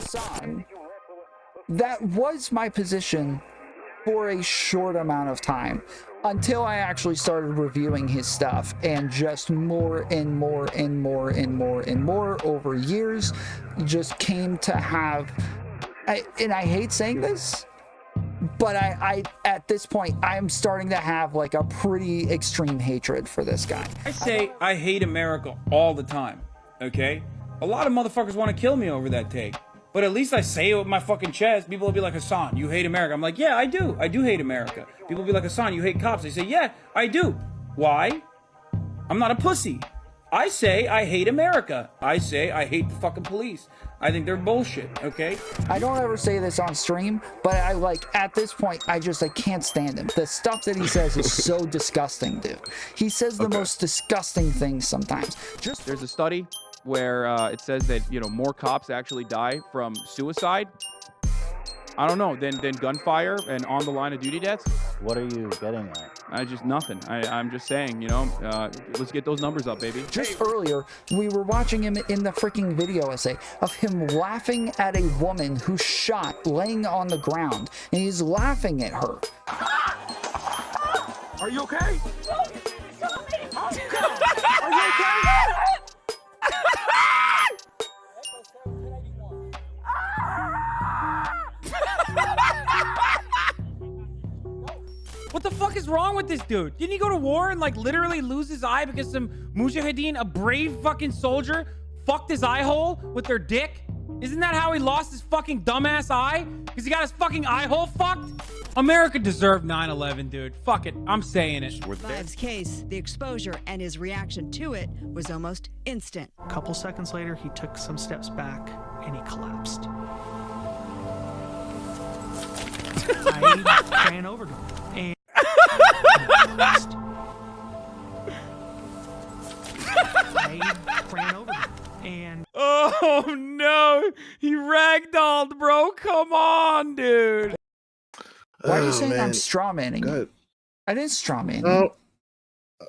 Hasan, that was my position for a short amount of time until I actually started reviewing his stuff, and just more and more and more and more and more over years just came to have, and I hate saying this, but I at this point I'm starting to have like a pretty extreme hatred for this guy. I say I hate America all the time, okay? A lot of motherfuckers want to kill me over that take. But at least I say it with my fucking chest. People will be like, Hasan, you hate America. I'm like, yeah, I do. I do hate America. People will be like, Hasan, you hate cops. I say, yeah, I do. Why? I'm not a pussy. I say I hate America. I say I hate the fucking police. I think they're bullshit, okay? I don't ever say this on stream, but I like, at this point, I can't stand him. The stuff that he says is so disgusting, dude. He says the most disgusting things sometimes. There's a study where it says that, you know, more cops actually die from suicide, I don't know, than gunfire and on the line of duty deaths. What are you getting at? Just nothing. I'm just saying, you know, let's get those numbers up, baby. Just earlier, we were watching him in the freaking video essay of him laughing at a woman who's shot laying on the ground, and he's laughing at her. Are you okay? Are you okay? What the fuck is wrong with this dude? Didn't he go to war and like literally lose his eye because some mujahideen, a brave fucking soldier, fucked his eye hole with their dick? Isn't that how he lost his fucking dumbass eye? Because he got his fucking eye hole fucked? America deserved 9/11, dude. Fuck it. I'm saying it. Vibes' case, the exposure and his reaction to it was almost instant. A couple seconds later, he took some steps back and he collapsed. I ran over to him and I ran over to him and Oh no, he ragdolled, bro. Come on, dude. Why are you saying I'm strawmanning you? I didn't strawman you.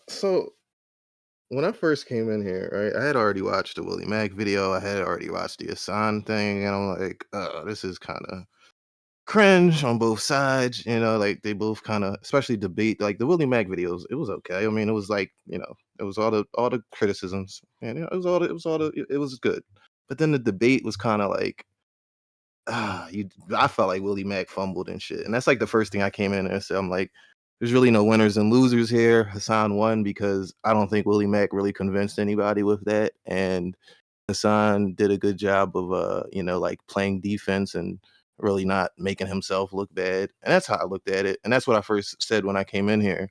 So when I first came in here, right, I had already watched the Willie Mack video. I had already watched the Hasan thing, and I'm like, this is kind of cringe on both sides. You know, like they both kind of, especially debate. Like the Willie Mack videos, it was okay. I mean, it was like, you know, it was all the criticisms, and you know, it was good. But then the debate was kind of like, I felt like Willie Mack fumbled and shit. And that's like the first thing I came in and said, I'm like, there's really no winners and losers here. Hasan won because I don't think Willie Mack really convinced anybody with that. And Hasan did a good job of, you know, like playing defense and really not making himself look bad. And that's how I looked at it. And that's what I first said when I came in here.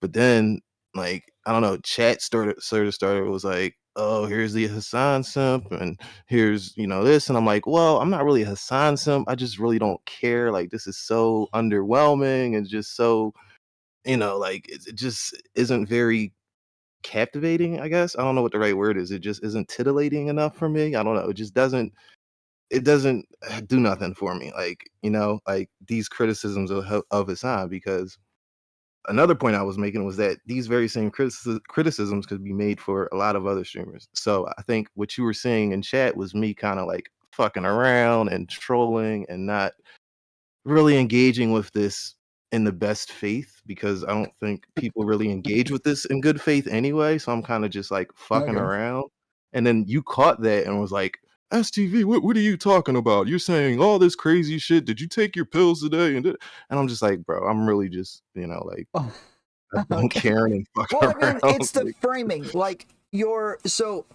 But then, like, I don't know, chat started was like, oh, here's the Hasan simp, and here's, you know, this. And I'm like, well, I'm not really a Hasan simp. I just really don't care. Like, this is so underwhelming and just so, you know, like, it just isn't very captivating, I guess. I don't know what the right word is. It just isn't titillating enough for me. I don't know. It just doesn't do nothing for me. Like, you know, like these criticisms of Hasan, because another point I was making was that these very same criticisms could be made for a lot of other streamers. So I think what you were saying in chat was me kind of like fucking around and trolling and not really engaging with this in the best faith, because I don't think people really engage with this in good faith anyway. So I'm kind of just like fucking around. And then you caught that and was like, STV, what are you talking about? You're saying all this crazy shit. Did you take your pills today? And I'm just like, bro, I'm really just, you know, like, I don't care any fucking Well, I mean, around. it's the framing. Like, so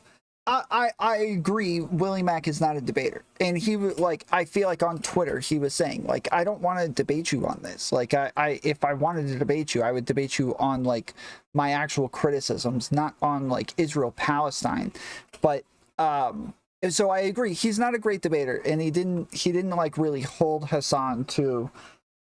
I agree, Willie Mack is not a debater. And he was like, I feel like on Twitter, he was saying, like, I don't want to debate you on this. Like, if I wanted to debate you, I would debate you on, like, my actual criticisms, not on, like, Israel-Palestine. But, so I agree, he's not a great debater, and he didn't like really hold Hasan to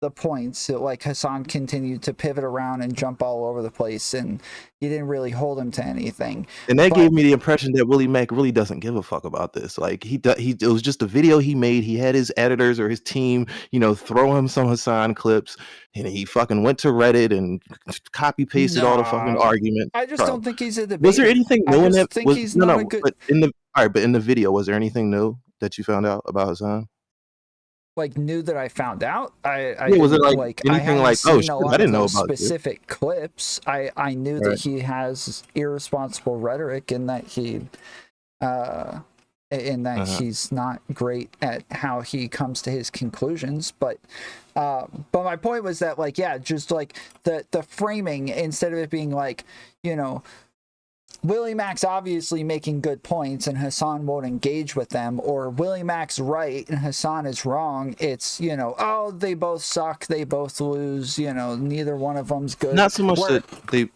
the points. So, like, Hasan continued to pivot around and jump all over the place, and he didn't really hold him to anything. And that gave me the impression that Willie Mack really doesn't give a fuck about this. Like, it was just a video he made. He had his editors or his team, you know, throw him some Hasan clips, and he fucking went to Reddit and copy pasted all the fucking arguments. I just don't think he's a debater. Was there anything new in that? Think he's not a good... But in the video, was there anything new? that you found out about Hasan? Like, new that I found out. I Yeah, was it didn't, like I anything hadn't like, oh seen shit, a I lot of didn't know those about this? specific clips. I knew that Right. he has irresponsible rhetoric and that uh he's not great at how he comes to his conclusions. But my point was that, like, yeah, just like the framing, instead of it being like, you know, Willie Mack's obviously making good points and Hasan won't engage with them, or Willie Mack's right and Hasan is wrong. It's, you know, oh, they both suck, they both lose, you know, neither one of them's good. Not so much that they.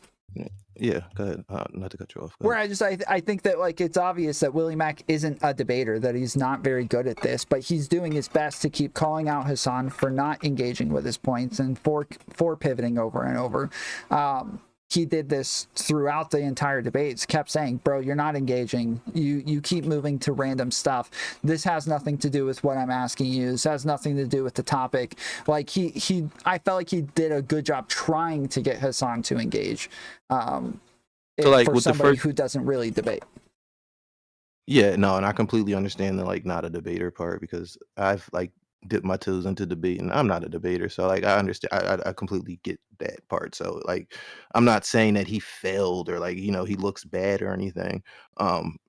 Yeah, go ahead. Not to cut you off. Where I think that, like, it's obvious that Willie Mack isn't a debater, that he's not very good at this, but he's doing his best to keep calling out Hasan for not engaging with his points and for pivoting over and over. He did this throughout the entire debates, kept saying, bro, you're not engaging. You keep moving to random stuff. This has nothing to do with what I'm asking you. This has nothing to do with the topic. Like, I felt like he did a good job trying to get Hasan to engage. So, like, for somebody who doesn't really debate. Yeah, no, and I completely understand the, like, not a debater part, because I've, like, dipped my toes into debate and I'm not a debater. So, like, I understand. I completely get that part. So, like, I'm not saying that he failed or, like, you know, he looks bad or anything.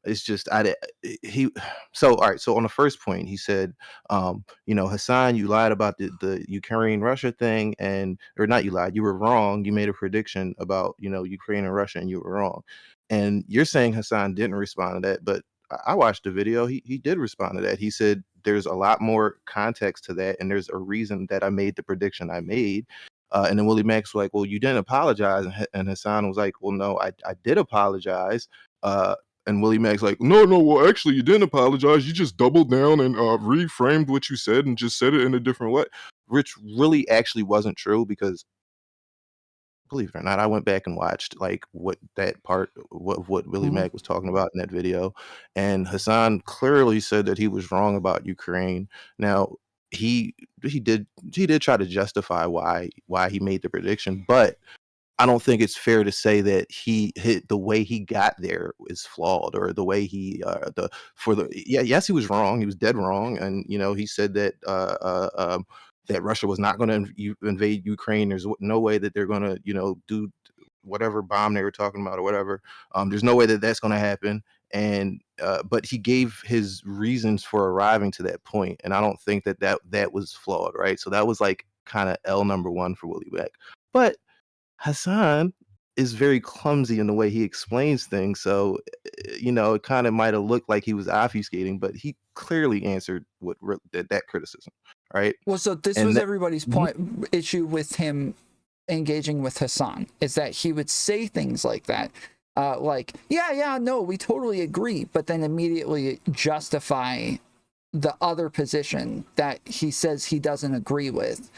It's just so all right. So on the first point, he said, you know, Hasan, you lied about the Ukraine Russia thing, or not, you lied, you were wrong. You made a prediction about, you know, Ukraine and Russia, and you were wrong. And you're saying Hasan didn't respond to that, but I watched the video. He did respond to that. He said there's a lot more context to that, and there's a reason that I made the prediction I made. And then Willie Mack's like, well, you didn't apologize. And Hasan was like, well, no, I did apologize. And Willie Mack's like, no, well, actually, you didn't apologize. You just doubled down and reframed what you said and just said it in a different way, which really actually wasn't true, because, believe it or not, I went back and watched, like, what Willie Mack was talking about in that video, and Hasan clearly said that he was wrong about Ukraine. Now, he did try to justify why he made the prediction, but I don't think it's fair to say that the way he got there is flawed, or the way he yes, he was wrong. He was dead wrong, and, you know, he said that that Russia was not going to invade Ukraine. There's no way that they're going to, you know, do whatever bomb they were talking about or whatever. There's no way that that's going to happen. And but he gave his reasons for arriving to that point, and I don't think that was flawed, right? So that was, like, kind of L number one for Willie Mack. But Hasan is very clumsy in the way he explains things, so, you know, it kind of might have looked like he was obfuscating, but he clearly answered that criticism, right? Well, so this was everybody's issue with him engaging with Hasan, is that he would say things like that, like, yeah, no, we totally agree, but then immediately justify the other position that he says he doesn't agree with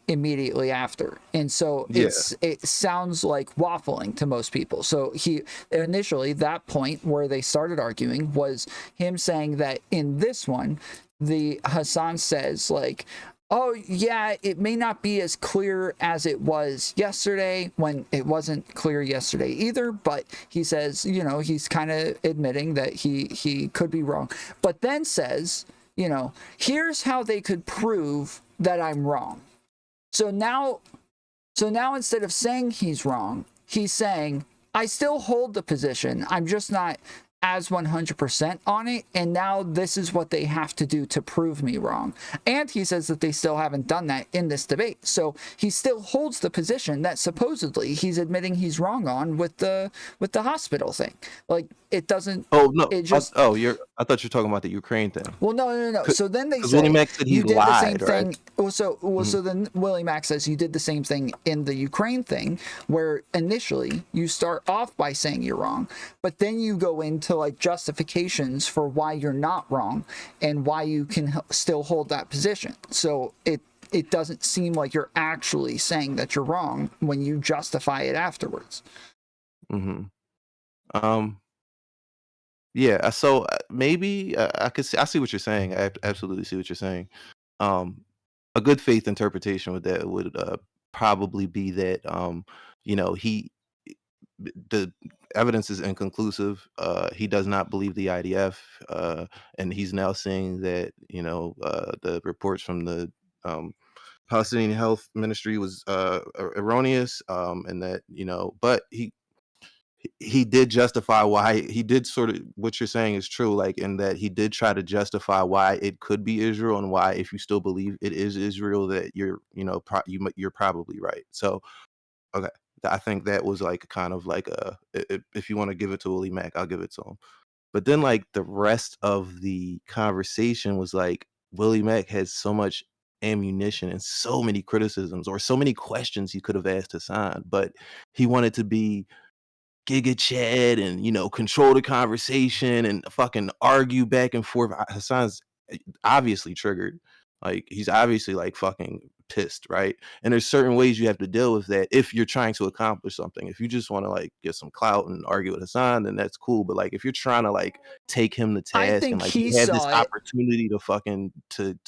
immediately after. And so it sounds like waffling to most people. So he initially, that point where they started arguing was him saying that in this one, the Hasan says, like, oh yeah, it may not be as clear as it was yesterday, when it wasn't clear yesterday either, but he says, you know, he's kind of admitting that he could be wrong, but then says, you know, here's how they could prove that I'm wrong. So now instead of saying he's wrong, he's saying, I still hold the position, I'm just not as 100% on it, and now this is what they have to do to prove me wrong. And he says that they still haven't done that in this debate. So he still holds the position that supposedly he's admitting he's wrong on with the hospital thing. Like, it doesn't. Oh no! It just. I thought you were talking about the Ukraine thing. Well, no. So then they say Willie Mack said he you did lied, the same right? thing. Well, so then Willie Mack says you did the same thing in the Ukraine thing, where initially you start off by saying you're wrong, but then you go into, like, justifications for why you're not wrong and why you can still hold that position. So it doesn't seem like you're actually saying that you're wrong when you justify it afterwards. Yeah, so maybe I see what you're saying. I absolutely see what you're saying. A good faith interpretation with that would probably be that, you know, evidence is inconclusive. He does not believe the IDF, and he's now saying that the reports from the Palestinian Health Ministry was erroneous, and that but he did justify why he did sort of what you're saying is true, like in that he did try to justify why it could be Israel and why if you still believe it is Israel that you're probably right. So okay, I think that was like kind of like if you want to give it to Willie Mack, I'll give it to him. But then like the rest of the conversation was like Willie Mack has so much ammunition and so many criticisms or so many questions he could have asked Hasan, but he wanted to be Giga Chad and control the conversation and fucking argue back and forth. Hassan's obviously triggered. Like he's obviously like fucking pissed, right? And there's certain ways you have to deal with that if you're trying to accomplish something. If you just want to like get some clout and argue with Hasan, then that's cool. But like if you're trying to like take him to task and like you had this opportunity to fucking to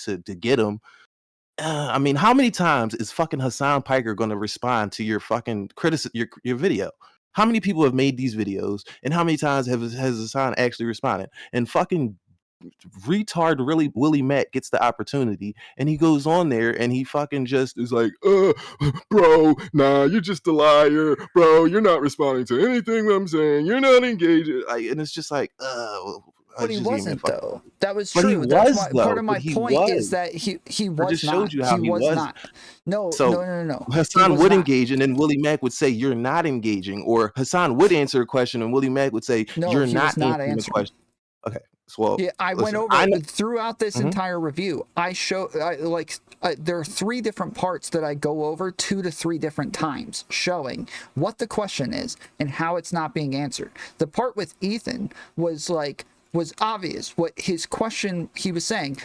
get him. I mean, how many times is fucking Hasan Piker going to respond to your fucking your video? How many people have made these videos, and how many times has Hasan actually responded? And fucking retard really Willie Mack gets the opportunity, and he goes on there and he fucking just is like, bro, nah, you're just a liar, bro. You're not responding to anything that I'm saying. You're not engaging. And it's just like, but he wasn't though. That was but true. Part of my point is that he was I just not. showed you how he was not. No. Hasan would engage, and then Willie Mack would say, "You're not engaging," or Hasan would answer a question, and Willie Mack would say, "You're not answering the question." Okay, so yeah, I went over throughout this entire review. I show there are 3 different parts that I go over 2 to 3 different times, showing what the question is and how it's not being answered. The part with Ethan was obvious what his question he was saying.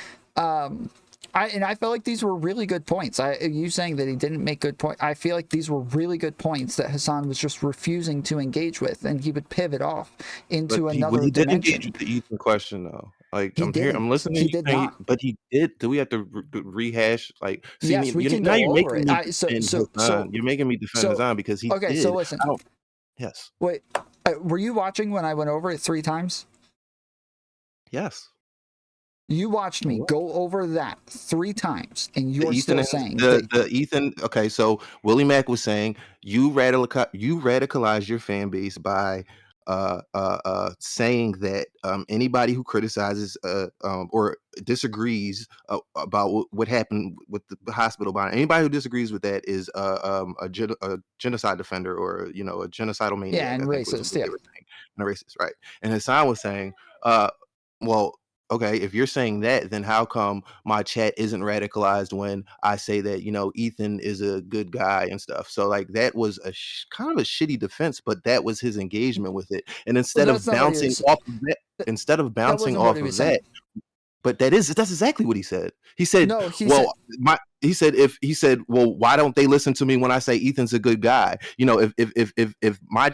I felt like these were really good points. You saying that he didn't make good points, I feel like these were really good points that Hasan was just refusing to engage with, and he would pivot off into another he did dimension. engage with the Ethan question though. Like I'm listening. He did not. But he did. Do we have to rehash? Like, see yes, we can now go you're over making it. me defend Hasan. You're making me defend Hasan because he okay, did. so listen. Yes. Wait, were you watching when I went over it 3 times? Yes. You watched me go over that 3 times, and you're still saying the Ethan. Okay, so Willie Mack was saying you radicalize your fan base by saying that anybody who criticizes or disagrees about what happened with the hospital bombing, anybody who disagrees with that is a genocide defender or a genocidal maniac. Yeah, and racist. Yeah, and a racist, right? And Hasan was saying, well. Okay, if you're saying that, then how come my chat isn't radicalized when I say that, Ethan is a good guy and stuff? So like that was a kind of a shitty defense, but that was his engagement with it. And instead of bouncing off of that, but that's exactly what he said. He said, no, he said, well, why don't they listen to me when I say Ethan's a good guy? If my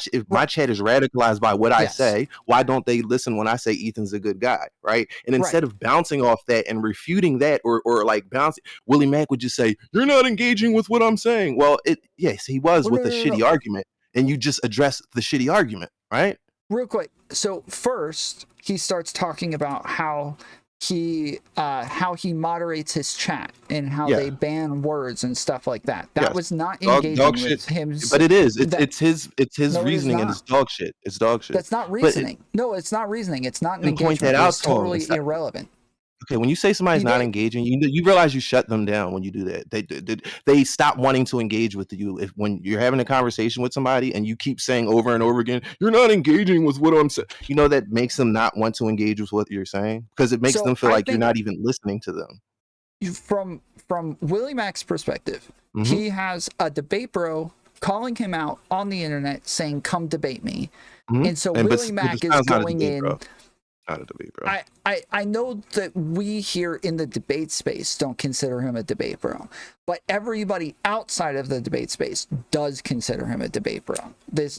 chat is radicalized by what I say, why don't they listen when I say Ethan's a good guy? Right. And instead of bouncing off that and refuting that or like bouncing, Willie Mack would just say, you're not engaging with what I'm saying. Well, yes, he was with a shitty argument, and you just address the shitty argument, right? Real quick. So first he starts talking about how he moderates his chat and how they ban words and stuff like that. That was not engaging dog with shit. him. But it is. It's his reasoning, and it's dog shit. It's dog shit. That's not reasoning. No, it's not reasoning. It's not an engagement. Point that out. It's totally irrelevant. Okay, when you say somebody's not engaging, you realize you shut them down when you do that. They stop wanting to engage with you when you're having a conversation with somebody and you keep saying over and over again, "You're not engaging with what I'm saying." That makes them not want to engage with what you're saying because it makes them feel like you're not even listening to them. From Willie Mack's perspective, he has a debate bro calling him out on the internet saying, "Come debate me," and so Willie Mack is going in. Bro. Not a debate bro. I know that we here in the debate space don't consider him a debate bro, but everybody outside of the debate space does consider him a debate bro.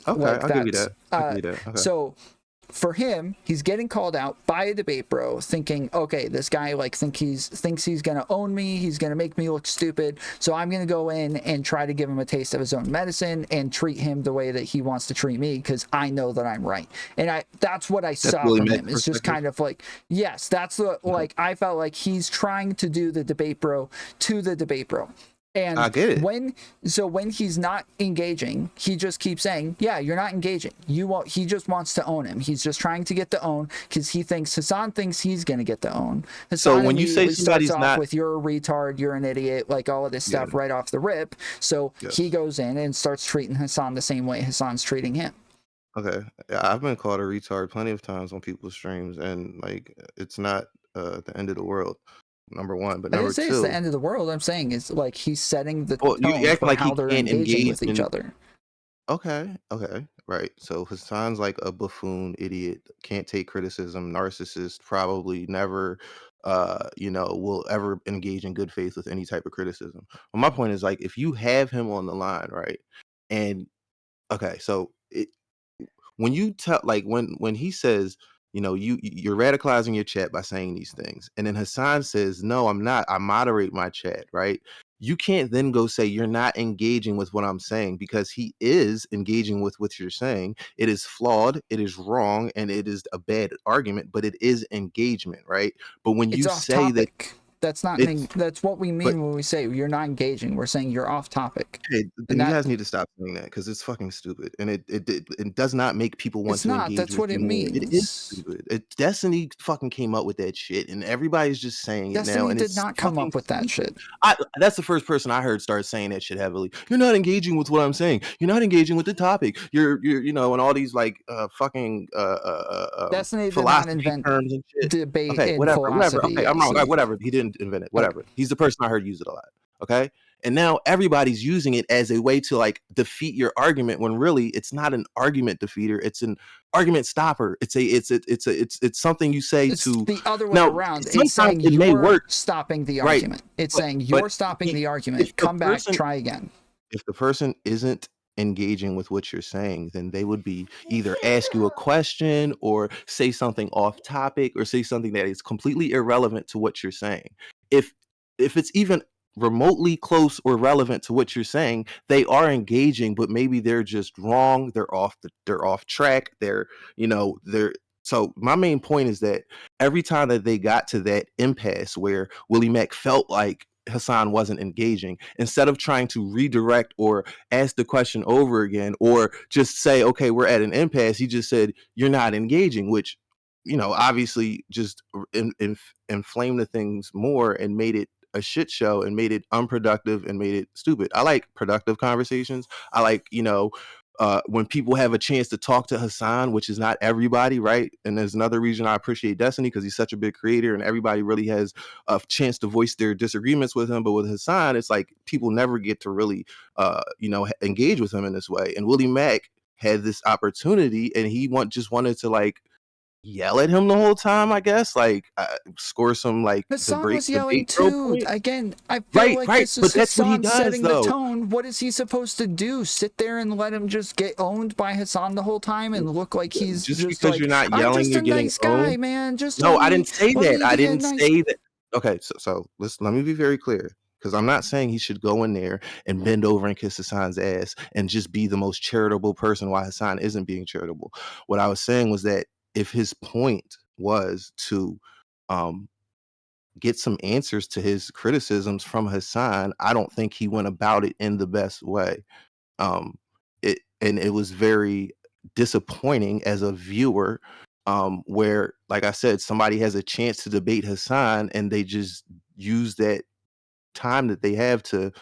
I'll give you that. Okay. So for him, he's getting called out by a debate bro, thinking, okay, this guy like thinks he's gonna own me, he's gonna make me look stupid, so I'm gonna go in and try to give him a taste of his own medicine and treat him the way that he wants to treat me because I know that I'm right. And that's what I saw from him. It's just kind of like, yes, that's what, like, I felt like he's trying to do the debate bro to the debate bro. And I get it. when he's not engaging, he just keeps saying, yeah, you're not engaging. He just wants to own him. He's just trying to get the own because Hasan thinks he's going to get the own. Hasan so when you say somebody's starts off not with, you're a retard, you're an idiot, like all of this stuff right off the rip. So he goes in and starts treating Hasan the same way Hasan's treating him. Okay. I've been called a retard plenty of times on people's streams, and like it's not the end of the world. Number one, but number two, I didn't say it's the end of the world. I'm saying it's like he's setting the well, tone you act for like how he they're can't engaging engage with each other. Okay, right. So Hassan's like a buffoon, idiot, can't take criticism, narcissist, probably never, will ever engage in good faith with any type of criticism. Well, my point is like if you have him on the line, right, and okay, so when you tell like when he says, you're radicalizing your chat by saying these things, and then Hasan says, no, I'm not, I moderate my chat, right? You can't then go say you're not engaging with what I'm saying, because he is engaging with what you're saying. It is flawed, it is wrong, and it is a bad argument, but it is engagement, right? But when you say topic. That's not that's what we mean when we say you're not engaging. We're saying you're off topic. Okay, then you guys need to stop saying that because it's fucking stupid, and it does not make people want to engage. That's what it means. It is stupid. Destiny fucking came up with that shit, and everybody's just saying it now. And Destiny did not come up with that shit. That's the first person I heard start saying that shit heavily. You're not engaging with what I'm saying. You're not engaging with the topic. You're and all these like fucking Destiny did not invent terms and shit. Debate. Okay, in whatever. philosophy. Okay, I'm wrong. Whatever. He didn't invent it. Whatever. He's the person I heard use it a lot. Okay. And now everybody's using it as a way to like defeat your argument when really it's not an argument defeater. It's an argument stopper. It's something you say it's to the other way around. It's saying it may work. Stopping the argument. It's saying you're stopping the argument. Come back, try again. If the person isn't engaging with what you're saying, then they would be either ask you a question or say something off topic or say something that is completely irrelevant to what you're saying. If it's even remotely close or relevant to what you're saying, they are engaging, but maybe they're just wrong. They're off track. So my main point is that every time that they got to that impasse where Willie Mack felt like Hasan wasn't engaging, instead of trying to redirect or ask the question over again or just say, okay, we're at an impasse, he just said, you're not engaging, which, obviously just inflamed the things more and made it a shit show and made it unproductive and made it stupid. I like productive conversations. I like, when people have a chance to talk to Hasan, which is not everybody, right? And there's another reason I appreciate Destiny, because he's such a big creator and everybody really has a chance to voice their disagreements with him. But with Hasan, it's like people never get to really, engage with him in this way. And Willie Mack had this opportunity and he just wanted to like yell at him the whole time, I guess, like score some like Hasan was yelling too. Again, I feel like this is Hasan setting the tone. What is he supposed to do? Sit there and let him just get owned by Hasan the whole time and look like he's just because like, you're not yelling, I'm just you're a getting nice guy, owned? man. I didn't say that. I didn't say that. Okay, so let me be very clear. Because I'm not saying he should go in there and bend over and kiss Hasan's ass and just be the most charitable person while Hasan isn't being charitable. What I was saying was that if his point was to get some answers to his criticisms from Hasan, I don't think he went about it in the best way. It was very disappointing as a viewer, where, like I said, somebody has a chance to debate Hasan and they just use that time that they have to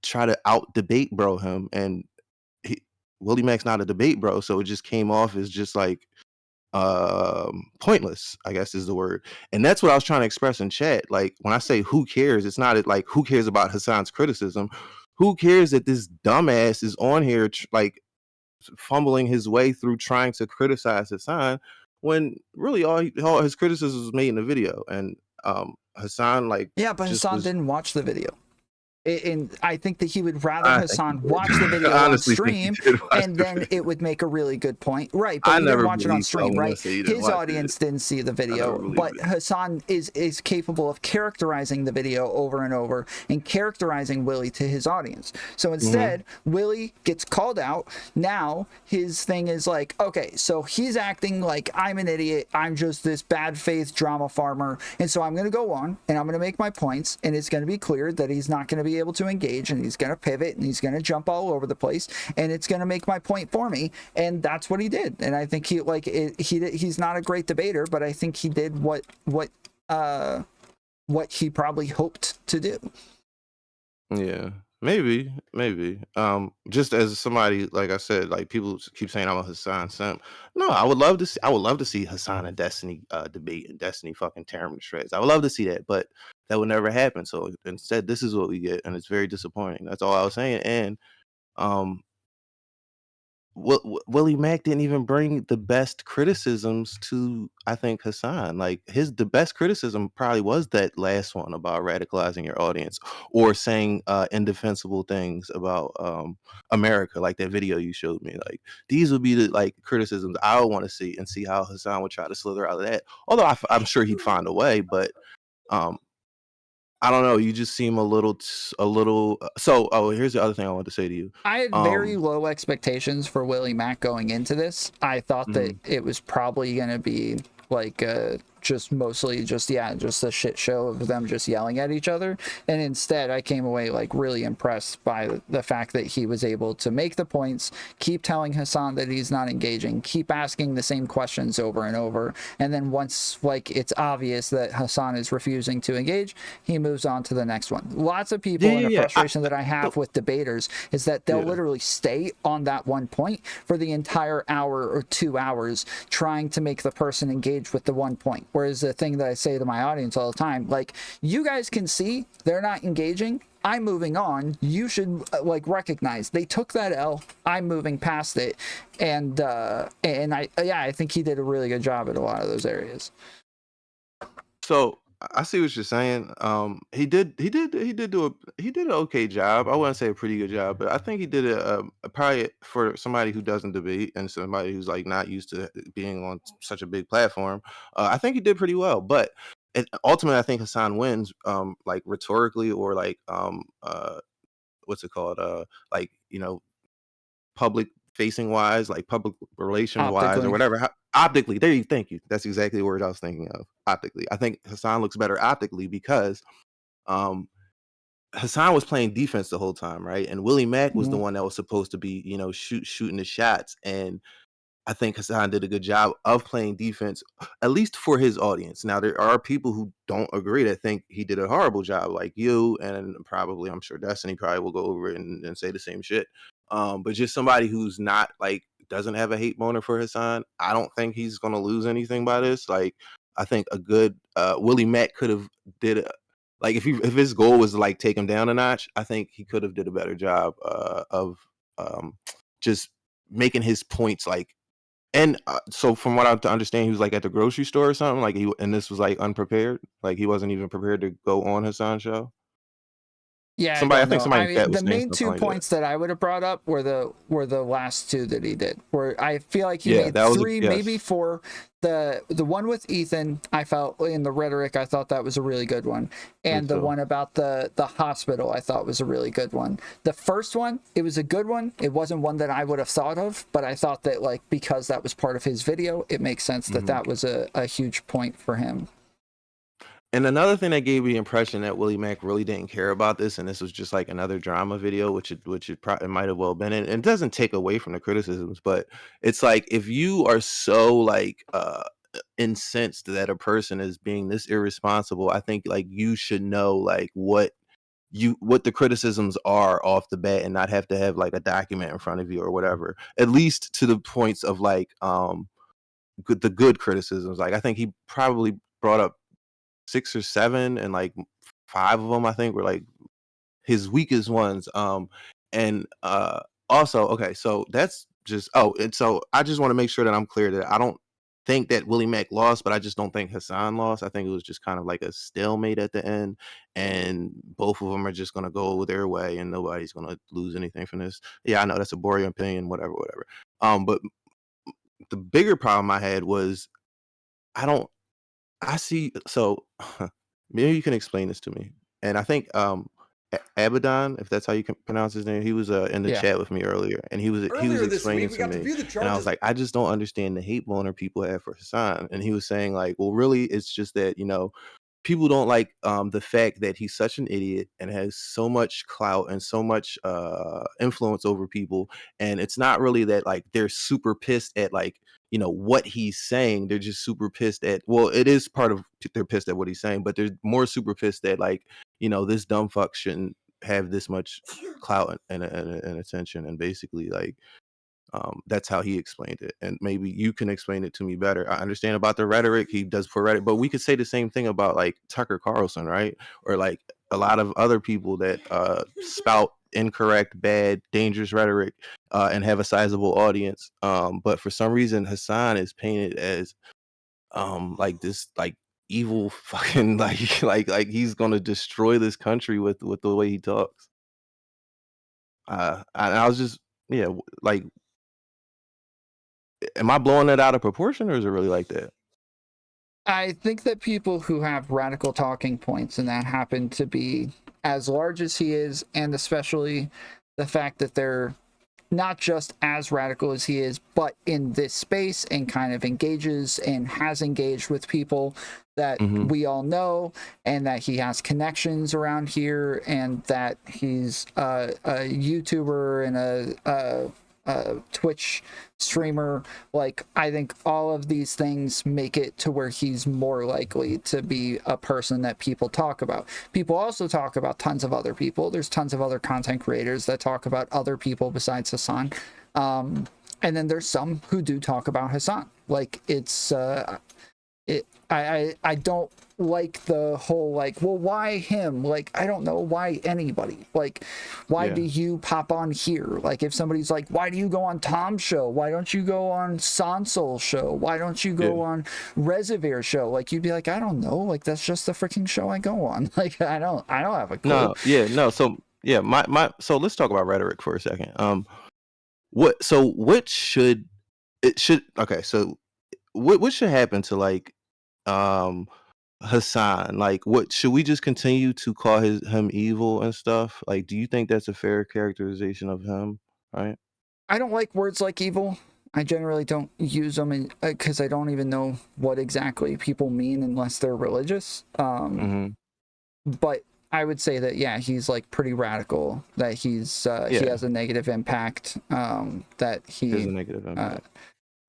try to out debate bro him. And Willie Mack's not a debate bro, so it just came off as just like pointless, I guess is the word. And that's what I was trying to express in chat. Like when I say who cares, it's not like who cares about Hasan's criticism. Who cares that this dumbass is on here like fumbling his way through trying to criticize Hasan when really all his criticism was made in the video. And Hasan, like, yeah, but Hasan didn't watch the video. And I think that he would rather I think he Hasan did. watch the video I on honestly think he stream, did watch and the then video. it would make a really good point. Right, but I he didn't never watch it on believed stream, someone right? say he didn't His watch audience it. didn't see the video, believed but it. Hasan is capable of characterizing the video over and over and characterizing Willie to his audience. So instead, Willie gets called out. Now his thing is like, okay, so he's acting like I'm an idiot. I'm just this bad faith drama farmer. And so I'm going to go on and I'm going to make my points, and it's going to be clear that he's not going to be able to engage, and he's going to pivot, and he's going to jump all over the place, and it's going to make my point for me. And that's what he did. And I think he's not a great debater, but I think he did what he probably hoped to do. Yeah, maybe. Just as somebody, like I said, like people keep saying I'm a Hasan simp. No, I would love to see Hasan and Destiny debate, and Destiny fucking tear him to shreds. I would love to see that, but that would never happen. So instead, this is what we get, and it's very disappointing. That's all I was saying. And um, Willie Mack didn't even bring the best criticisms to, I think, Hasan. Like the best criticism probably was that last one about radicalizing your audience, or saying indefensible things about America, like that video you showed me. Like these would be the like criticisms I would want to see, and see how Hasan would try to slither out of that. Although I'm sure he'd find a way, but um, I don't know. You just seem a little. So, here's the other thing I want to say to you. I had very low expectations for Willie Mack going into this. I thought that it was probably going to be like just mostly just a shit show of them just yelling at each other, and instead I came away like really impressed by the fact that he was able to make the points, keep telling Hasan that he's not engaging, keep asking the same questions over and over, and then once like it's obvious that Hasan is refusing to engage, he moves on to the next one. Lots of people, and the frustration that I have with debaters is that they'll literally stay on that one point for the entire hour or 2 hours trying to make the person engage with the one point. Whereas the thing that I say to my audience all the time, like, you guys can see they're not engaging. I'm moving on. You should like recognize they took that L. I'm moving past it, and I think he did a really good job at a lot of those areas. So I see what you're saying. He did an okay job. I wouldn't say a pretty good job, but I think he did a probably, for somebody who doesn't debate and somebody who's like not used to being on such a big platform. I think he did pretty well, but ultimately I think Hasan wins, like rhetorically, or like what's it called? Like, public facing wise, like public relation wise, or whatever. Optically, thank you. That's exactly the word I was thinking of. Optically, I think Hasan looks better optically because Hasan was playing defense the whole time, right? And Willie Mack was the one that was supposed to be, shooting the shots. And I think Hasan did a good job of playing defense, at least for his audience. Now, there are people who don't agree, that think he did a horrible job, like you, and probably, I'm sure Destiny probably will go over it and say the same shit. But just somebody who's not like, doesn't have a hate boner for Hasan, I don't think he's gonna lose anything by this. Like, I think a good Willie Mack could have like if his goal was to like take him down a notch, I think he could have did a better job of just making his points like. And so from what I understand, he was like at the grocery store or something, like and this was like unprepared, like he wasn't even prepared to go on Hasan's show. Yeah, I think somebody the main 2 points that I would have brought up were the last 2 that he did. Where I feel like he made 3, maybe 4. The one with Ethan, I felt in the rhetoric, I thought that was a really good one, and the one about the hospital, I thought was a really good one. The first one, it was a good one. It wasn't one that I would have thought of, but I thought that like because that was part of his video, it makes sense that that was a huge point for him. And another thing that gave me the impression that Willie Mack really didn't care about this, and this was just like another drama video, which it might have well been. And it doesn't take away from the criticisms, but it's like, if you are so like incensed that a person is being this irresponsible, I think like you should know like what the criticisms are off the bat, and not have to have like a document in front of you or whatever. At least to the points of like the good criticisms. Like I think he probably brought up 6 or 7, and like 5 of them I think were like his weakest ones. And also, okay, so that's just and so I just want to make sure that I'm clear that I don't think that Willie Mack lost, but I just don't think Hasan lost. I think it was just kind of like a stalemate at the end, and both of them are just gonna go their way, and nobody's gonna lose anything from this. Yeah, I know that's a boring opinion, whatever. But the bigger problem I had was I don't. I see. So maybe you can explain this to me. And I think Abaddon, if that's how you can pronounce his name, he was in the Yeah. chat with me earlier, and he was explaining to me, and I was like, I just don't understand the hate boner people have for Hasan, and he was saying like, well, really, it's just that people don't like the fact that he's such an idiot and has so much clout and so much influence over people, and it's not really that like they're super pissed at like what he's saying. They're just super pissed at, well, it is part of they're pissed at what he's saying, but they're more super pissed at like this dumb fuck shouldn't have this much clout and attention, and basically like that's how he explained it, and maybe you can explain it to me better. I understand about the rhetoric he does for rhetoric, but we could say the same thing about like Tucker Carlson, right? Or like a lot of other people that spout incorrect, bad, dangerous rhetoric and have a sizable audience. But for some reason, Hasan is painted as like this like evil fucking like he's gonna destroy this country with the way he talks. I was just like, am I blowing that out of proportion, or is it really like that? I think that people who have radical talking points and that happen to be as large as he is, and especially the fact that they're not just as radical as he is, but in this space and kind of engages and has engaged with people that we all know, and that he has connections around here, and that he's a YouTuber and a Twitch streamer. Like, I think all of these things make it to where he's more likely to be a person that people talk about. People also talk about tons of other people. There's tons of other content creators that talk about other people besides Hasan. And then there's some who do talk about Hasan. Like, it's I don't like the whole like, well, why him? Like, I don't know, why anybody? Like, why do you pop on here? Like, if somebody's like, why do you go on Tom's show? Why don't you go on Sansol's show? Why don't you go on Reservoir show? Like, you'd be like, I don't know. Like, that's just the freaking show I go on. Like, I don't have a clue. So so let's talk about rhetoric for a second. What should happen to like Hasan? Like, what should we just continue to call him evil and stuff? Like, do you think that's a fair characterization of him? Right? I don't like words like evil. I generally don't use them because I don't even know what exactly people mean unless they're religious. But I would say that he's like pretty radical. That he has a negative impact. That he has a negative impact.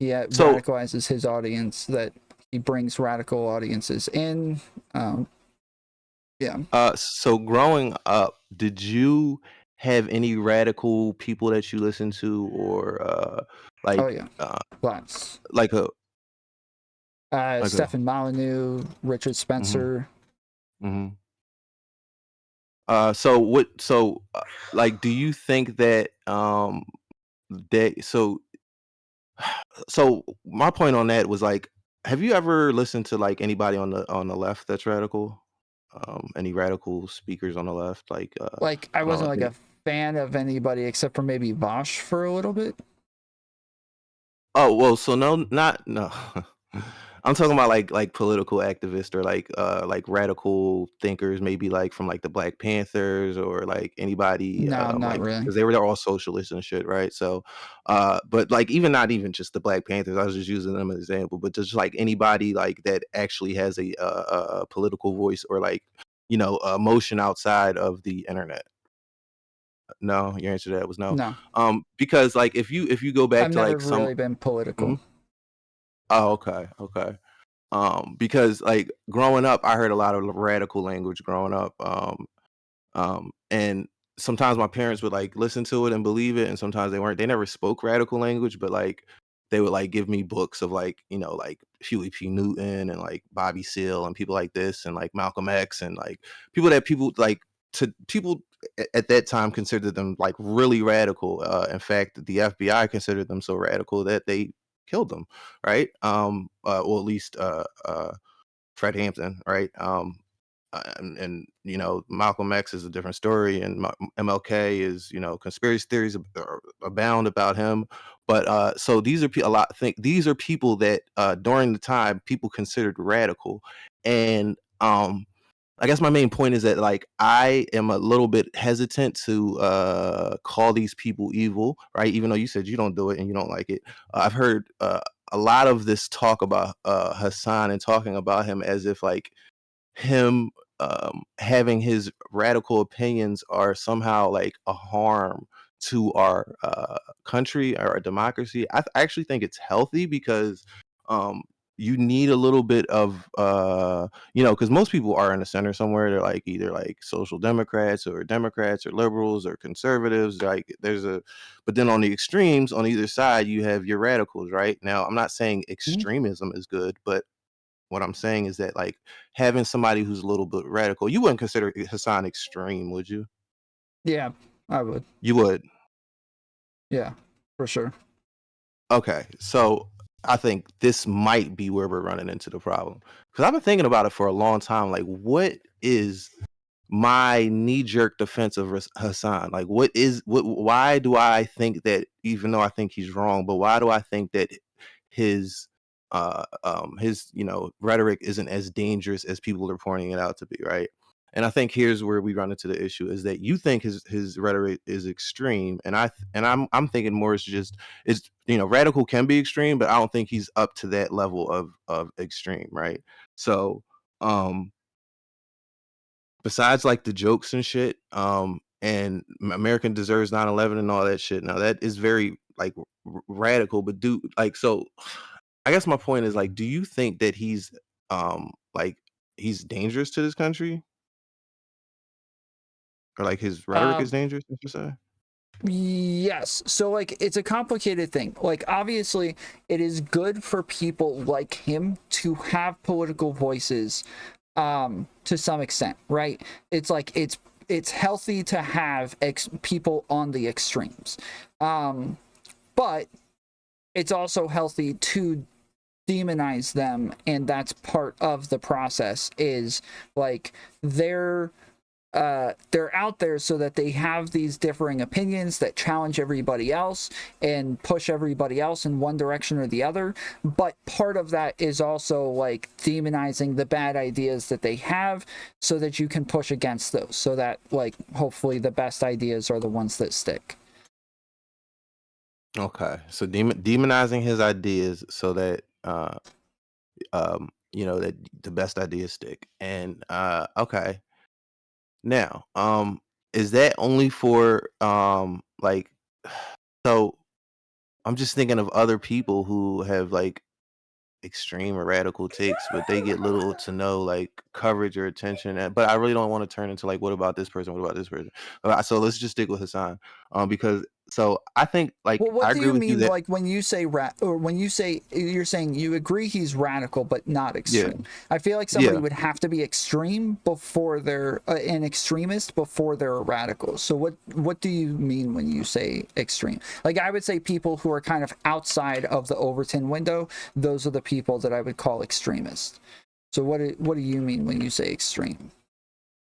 Radicalizes his audience. That he brings radical audiences in. So growing up, did you have any radical people that you listened to, or lots. Like Stefan Molyneux, Richard Spencer. Like, do you think that so my point on that was like, have you ever listened to like anybody on the left that's radical? Any radical speakers on the left? Like I wasn't like a fan of anybody except for maybe Vosh for a little bit. Oh well, so no. I'm talking about like political activists, or like radical thinkers, maybe like from like the Black Panthers, or like anybody. No, not really, because they're all socialists and shit, right? So, but like not even just the Black Panthers. I was just using them as an example, but just like anybody like that actually has a political voice, or like emotion outside of the internet. No, your answer to that was no. No. Because like if you go back I've to never like really been political. Oh, okay. Because like growing up, I heard a lot of radical language growing up. And sometimes my parents would like listen to it and believe it, and sometimes they never spoke radical language, but like they would like give me books of like, like Huey P. Newton and like Bobby Seale and people like this, and like Malcolm X, and like people at that time considered them like really radical. In fact, the FBI considered them so radical that they killed him, right? Well, at least Fred Hampton, right? And you know, Malcolm X is a different story, and MLK is, you know, conspiracy theories abound about him. But so these are a lot. Think these are people that during the time people considered radical, and I guess my main point is that, like, I am a little bit hesitant to call these people evil, right? Even though you said you don't do it and you don't like it. I've heard a lot of this talk about Hasan, and talking about him as if like him having his radical opinions are somehow like a harm to our country or our democracy. I actually think it's healthy, because um, you need a little bit of you know, because most people are in the center somewhere. They're like either like social democrats or liberals or conservatives. Like there's a, but then on the extremes on either side you have your radicals, right? Now I'm not saying extremism is good, but what I'm saying is that, like, having somebody who's a little bit radical, you wouldn't consider Hasan extreme, would you? Yeah, I would. You would. Yeah, for sure. Okay, so I think this might be where we're running into the problem, because I've been thinking about it for a long time. Like, what is my knee-jerk defense of Hasan? Like, what is what? Why do I think that, even though I think he's wrong, but why do I think that his you know, rhetoric isn't as dangerous as people are pointing it out to be, right? And I think here's where we run into the issue, is that you think his rhetoric is extreme, and I'm thinking more it's just, it's, you know, radical can be extreme, but I don't think he's up to that level of extreme, right? So besides like the jokes and shit, and American deserves 9/11 and all that shit, now that is very like radical, but do like, so I guess my point is, like, do you think that he's like he's dangerous to this country, or like his rhetoric is Um, dangerous, I should say? yes. So like it's a complicated thing. Like obviously it is good for people like him to have political voices to some extent, right? It's like it's healthy to have people on the extremes. But it's also healthy to demonize them, and that's part of the process, is like they're out there so that they have these differing opinions that challenge everybody else and push everybody else in one direction or the other. But part of that is also like demonizing the bad ideas that they have, so that you can push against those, so that like hopefully the best ideas are the ones that stick. Okay, so demonizing his ideas so that you know, that the best ideas stick. And okay, now is that only for like, so I'm just thinking of other people who have like extreme or radical takes, but they get little to no like coverage or attention. But I really don't want to turn into like, what about this person? What about this person? So let's just stick with Hasan, because so I think, like, Well, what I do agree you with you mean, that, like when you say or when you say, you're saying you agree he's radical but not yeah, extreme? I feel like somebody yeah. would have to be extreme before they're an extremist before they're a radical. So what do you mean when you say extreme? Like I would say people who are kind of outside of the Overton window, those are the people that I would call extremists. So what do you mean when you say extreme?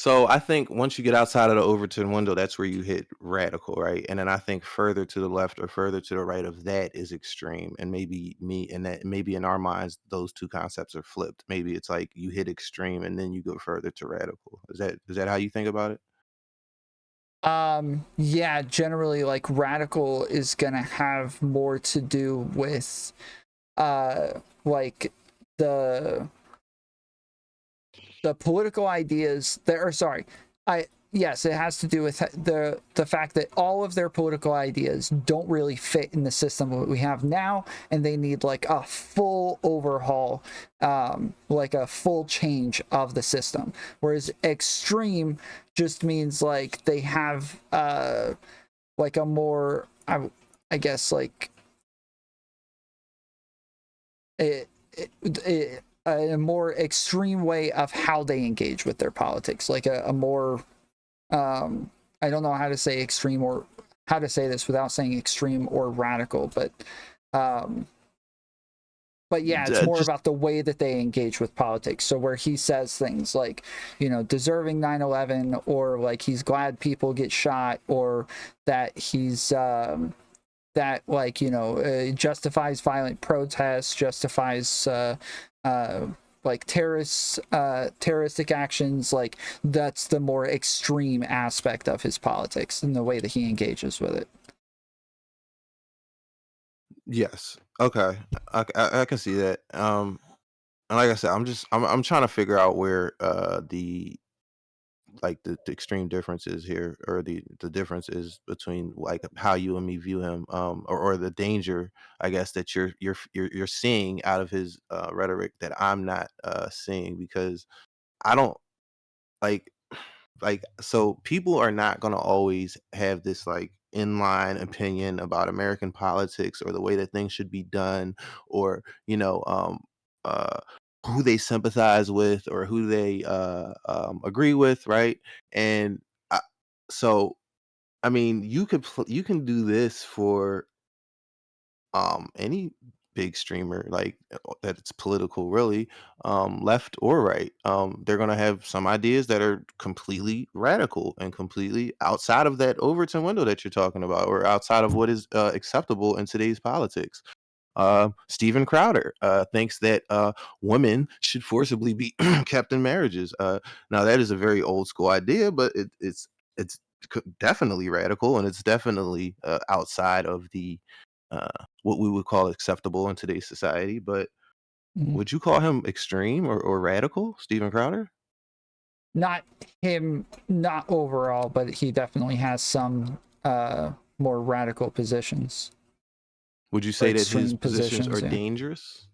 So I think once you get outside of the Overton window, that's where you hit radical, right? And then I think further to the left or further to the right of that is extreme. And maybe in our minds, those two concepts are flipped. Maybe it's like you hit extreme and then you go further to radical. Is that how you think about it? Yeah, generally like radical is gonna have more to do with like the political ideas that are, sorry, yes, it has to do with the fact that all of their political ideas don't really fit in the system that we have now, and they need like a full overhaul, like a full change of the system. Whereas extreme just means like they have like a more, I guess like a more extreme way of how they engage with their politics, like a more I don't know how to say extreme or how to say this without saying extreme or radical, but But yeah, it's more just about the way that they engage with politics. So where he says things like, you know, deserving 9/11, or like he's glad people get shot, or that he's that, like, you know, justifies violent protests, justifies like terroristic actions. Like, that's the more extreme aspect of his politics and the way that he engages with it. yes. Okay. I can see that. And like I said, I'm trying to figure out where the the extreme differences here, or the difference is between like how you and me view him, or the danger, I guess, that you're seeing out of his rhetoric that I'm not seeing, because I don't like so people are not going to always have this like inline opinion about American politics or the way that things should be done, or uh who they sympathize with or who they agree with, right? And I, so I mean, you can do this for any big streamer, like that it's political, really, left or right. They're going to have some ideas that are completely radical and completely outside of that Overton window that you're talking about, or outside of what is acceptable in today's politics. Steven Crowder thinks that women should forcibly be kept in marriages. Now that is a very old school idea, but it's definitely radical, and it's definitely outside of the what we would call acceptable in today's society. But would you call him extreme or radical, Steven Crowder? Not him, not overall, but he definitely has some more radical positions. Would you say that his extreme positions are yeah. dangerous?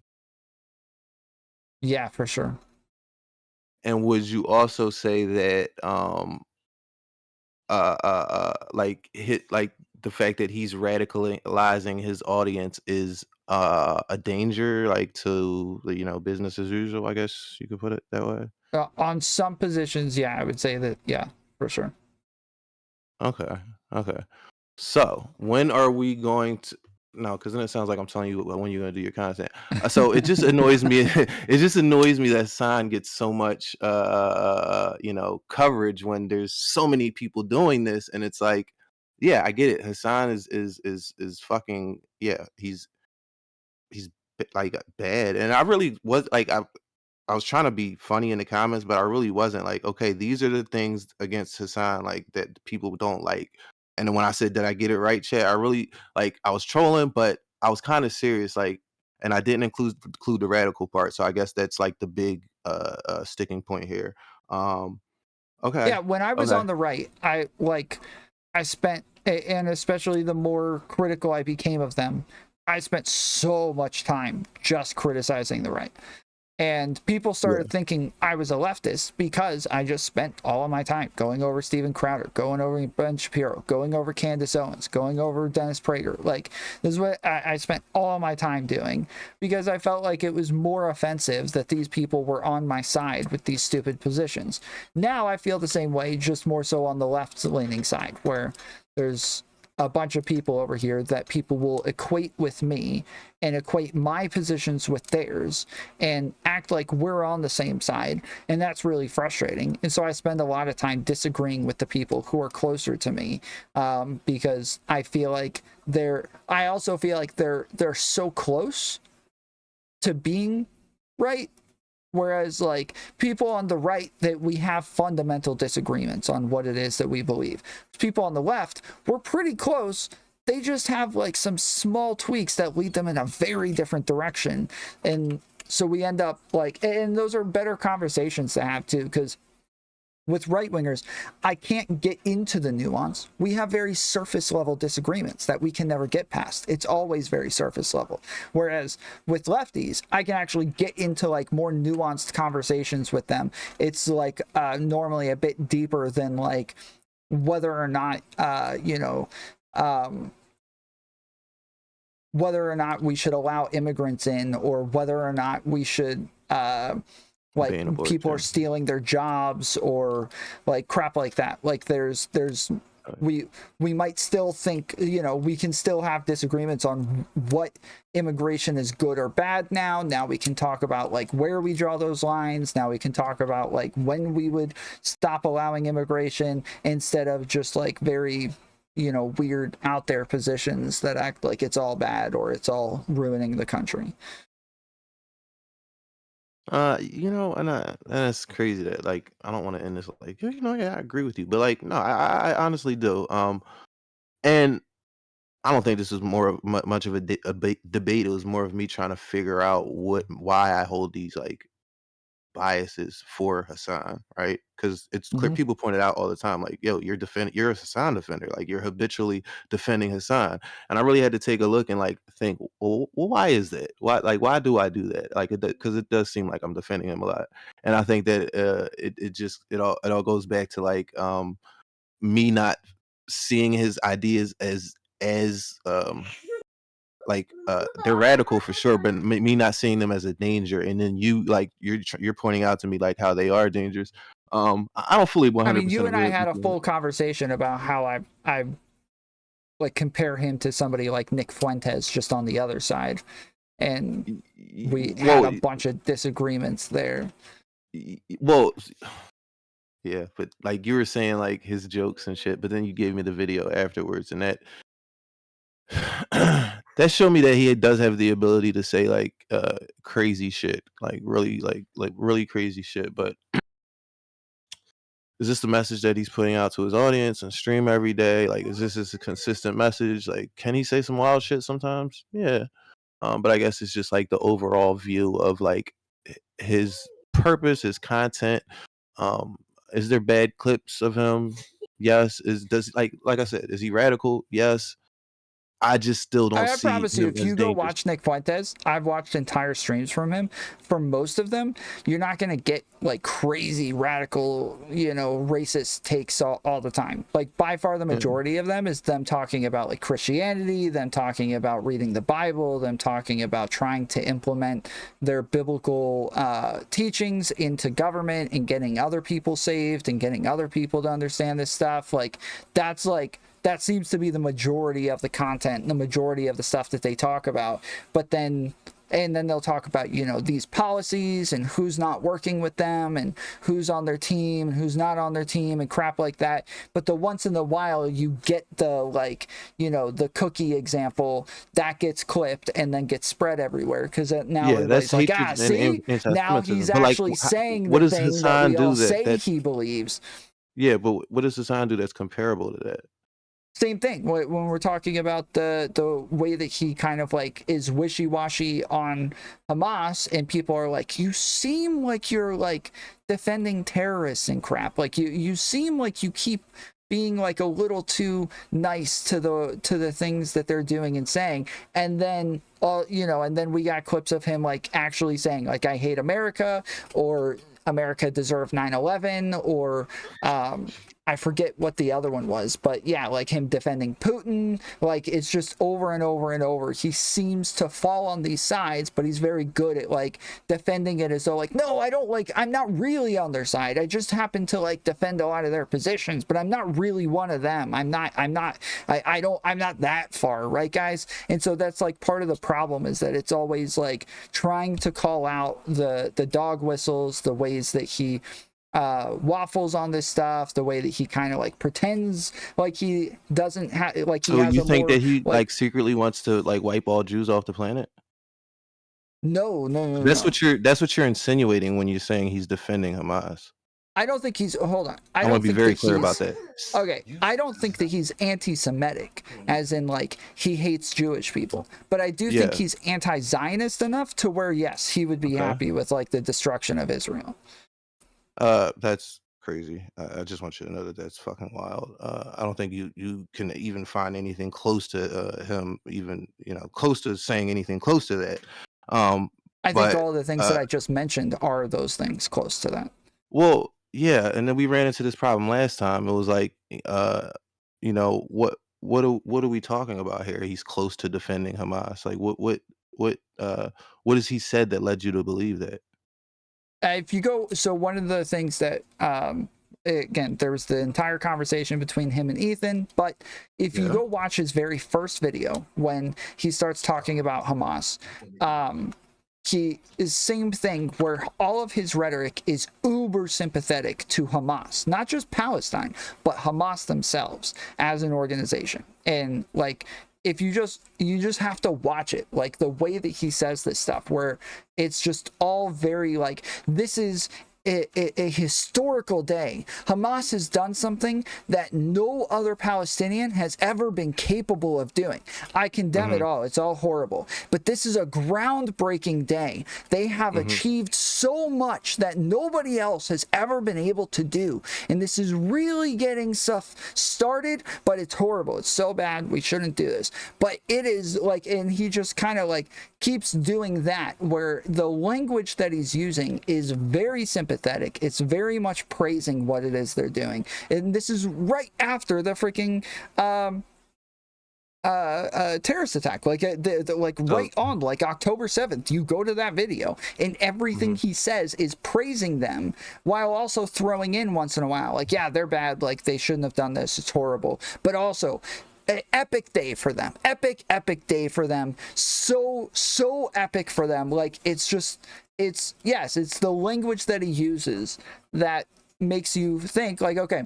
Yeah, for sure. And would you also say that like the fact that he's radicalizing his audience is a danger, like, to business as usual, I guess you could put it that way? On some positions, yeah, I would say that, yeah, for sure. Okay. So when are we going to? No, because then it sounds like I'm telling you when you're gonna do your content. So it just annoys me. It just annoys me that Hasan gets so much, coverage when there's so many people doing this, and it's like, yeah, I get it. Hasan is fucking, yeah. He's like bad, and I really was like, I was trying to be funny in the comments, but I really wasn't. Like, okay, these are the things against Hasan, like, that people don't like. And then when I said, "Did I get it right, chat?" I really, like, I was trolling, but I was kind of serious, like, and I didn't include the radical part. So I guess that's like the big sticking point here. Okay, Yeah, when I was okay, on the right, I spent, and especially the more critical I became of them, I spent so much time just criticizing the right. And people started thinking I was a leftist because I just spent all of my time going over Steven Crowder, going over Ben Shapiro, going over Candace Owens, going over Dennis Prager. Like, this is what I spent all of my time doing, because I felt like it was more offensive that these people were on my side with these stupid positions. Now I feel the same way, just more so on the left-leaning side, where there's a bunch of people over here that people will equate with me and equate my positions with theirs and act like we're on the same side. And that's really frustrating. And so I spend a lot of time disagreeing with the people who are closer to me, because I feel like I also feel like they're so close to being right. Whereas, like, people on the right, that we have fundamental disagreements on what it is that we believe. People on the left, we're pretty close. They just have like some small tweaks that lead them in a very different direction. And so we end up like, and those are better conversations to have too, because with right-wingers, I can't get into the nuance. We have very surface level disagreements that we can never get past. It's always very surface level. Whereas with lefties, I can actually get into like more nuanced conversations with them. It's like normally a bit deeper than like whether or not, whether or not we should allow immigrants in, or whether or not we should, like, people are stealing their jobs, or like crap like that. Like, there's we might still think, you know, we can still have disagreements on what immigration is good or bad. Now we can talk about like where we draw those lines. Now we can talk about like when we would stop allowing immigration, instead of just like very, you know, weird out there positions that act like it's all bad or it's all ruining the country. You know, and it's crazy that like I don't want to end this like, you know, yeah, I agree with you, but like no, I honestly do. And I don't think this is more of much of a debate. It was more of me trying to figure out why I hold these like biases for Hasan, right? Because it's clear, people pointed out all the time, like, yo, you're a Hasan defender, like you're habitually defending Hasan. And I really had to take a look and like think, well, why is that? Why do I do that? Like, because it does seem like I'm defending him a lot. And I think that it all goes back to like me not seeing his ideas as like they're radical for sure, but me not seeing them as a danger, and then you like you're pointing out to me like how they are dangerous. I don't fully 100%. I mean, you and I agree had a with you. full conversation about how I like compare him to somebody like Nick Fuentes just on the other side, and we had a bunch of disagreements there. Well, yeah, but like you were saying like his jokes and shit, but then you gave me the video afterwards, and that that showed me that he does have the ability to say like crazy shit, like really really crazy shit. But is this the message that he's putting out to his audience and stream every day? Like, is this a consistent message? Like, can he say some wild shit sometimes? Yeah. But I guess it's just like the overall view of like his purpose, his content. Is there bad clips of him? Yes. Does like I said, is he radical? Yes. I just still don't I see promise you, him if as you go dangerous. watch Nick Fuentes, I've watched entire streams from him. For most of them, you're not going to get like crazy radical, you know, racist takes all the time. Like by far the majority of them is them talking about like Christianity, them talking about reading the Bible, them talking about trying to implement their biblical teachings into government and getting other people saved and getting other people to understand this stuff. Like that seems to be the majority of the content and the majority of the stuff that they talk about. But then they'll talk about, you know, these policies and who's not working with them and who's on their team and who's not on their team and crap like that. But the once in a while you get the like, you know, the cookie example that gets clipped and then gets spread everywhere, because now everybody's like, see, now he's actually saying the thing that we all say he believes. Yeah, but what does Hasan do that's comparable to that? Same thing when we're talking about the way that he kind of like is wishy-washy on Hamas, and people are like, you seem like you're like defending terrorists and crap. Like you seem like you keep being like a little too nice to the things that they're doing and saying. And then you know, and then we got clips of him like actually saying like, I hate America, or America deserved 9/11, or I forget what the other one was, but yeah, like him defending Putin. Like it's just over and over and over. He seems to fall on these sides, but he's very good at like defending it as though like, no, I don't like, I'm not really on their side. I just happen to like defend a lot of their positions, but I'm not really one of them. I'm not that far, right, guys? And so that's like part of the problem, is that it's always like trying to call out the dog whistles, the ways that he waffles on this stuff, the way that he kind of like pretends like he doesn't have like he so has you think more, that he like secretly wants to like wipe all Jews off the planet? No. That's what you're insinuating when you're saying he's defending Hamas. I don't think he's, hold on, I want to be very clear about that. Okay, I don't think that he's anti-Semitic, as in like he hates Jewish people, but I do think he's anti-Zionist enough to where yes, he would be happy with like the destruction of Israel. That's crazy. I just want you to know that that's fucking wild. I don't think you can even find anything close to him, even, you know, close to saying anything close to that. I think all the things that I just mentioned are those things close to that. Well, yeah, and then we ran into this problem last time. It was like, you know, what are we talking about here? He's close to defending Hamas. Like, what has he said that led you to believe that? If you go, so one of the things that again, there was the entire conversation between him and Ethan, but if you Yeah. go watch his very first video when he starts talking about Hamas, he is same thing where all of his rhetoric is uber sympathetic to Hamas, not just Palestine, but Hamas themselves as an organization. And like, if you just have to watch it, like the way that he says this stuff, where it's just all very like, this is a historical day. Hamas has done something that no other Palestinian has ever been capable of doing. I condemn it all. It's all horrible. But this is a groundbreaking day. They have achieved so much that nobody else has ever been able to do. And this is really getting stuff started, but it's horrible. It's so bad. We shouldn't do this. But it is like, and he just kind of like keeps doing that, where the language that he's using is very sympathetic. It's very much praising what it is they're doing. And this is right after the freaking terrorist attack, like right on like October 7th. You go to that video and everything he says is praising them, while also throwing in once in a while like, yeah, they're bad, like they shouldn't have done this, it's horrible, but also an epic day for them, epic day for them, so epic for them. Like, it's just, it's the language that he uses that makes you think like, okay.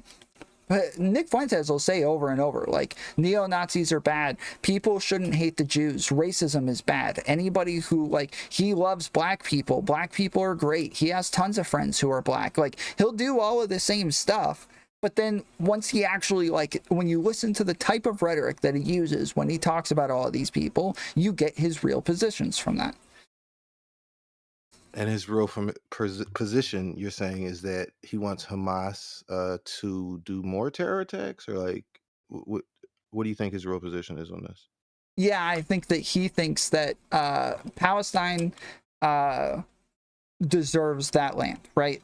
But Nick Fuentes will say over and over, like, neo-Nazis are bad. People shouldn't hate the Jews. Racism is bad. Anybody who, like, he loves black people. Black people are great. He has tons of friends who are black. Like, he'll do all of the same stuff. But then once he actually, like, when you listen to the type of rhetoric that he uses when he talks about all of these people, you get his real positions from that. And his real position, you're saying, is that he wants Hamas to do more terror attacks, or like, what do you think his real position is on this? Yeah, I think that he thinks that Palestine deserves that land, right?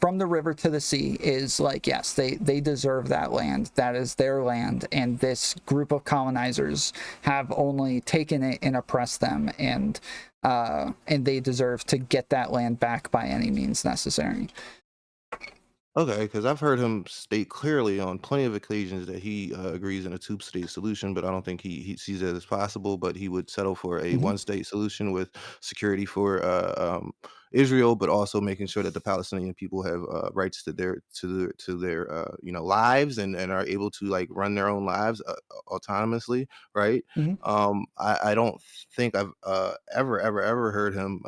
From the river to the sea is like, yes, they deserve that land. That is their land, and this group of colonizers have only taken it and oppressed them, and they deserve to get that land back by any means necessary. Okay, because I've heard him state clearly on plenty of occasions that he agrees in a two-state solution, but I don't think he sees it as possible. But he would settle for a one-state solution with security for Israel, but also making sure that the Palestinian people have rights to their lives, and are able to like run their own lives autonomously, right? I don't think I've ever heard him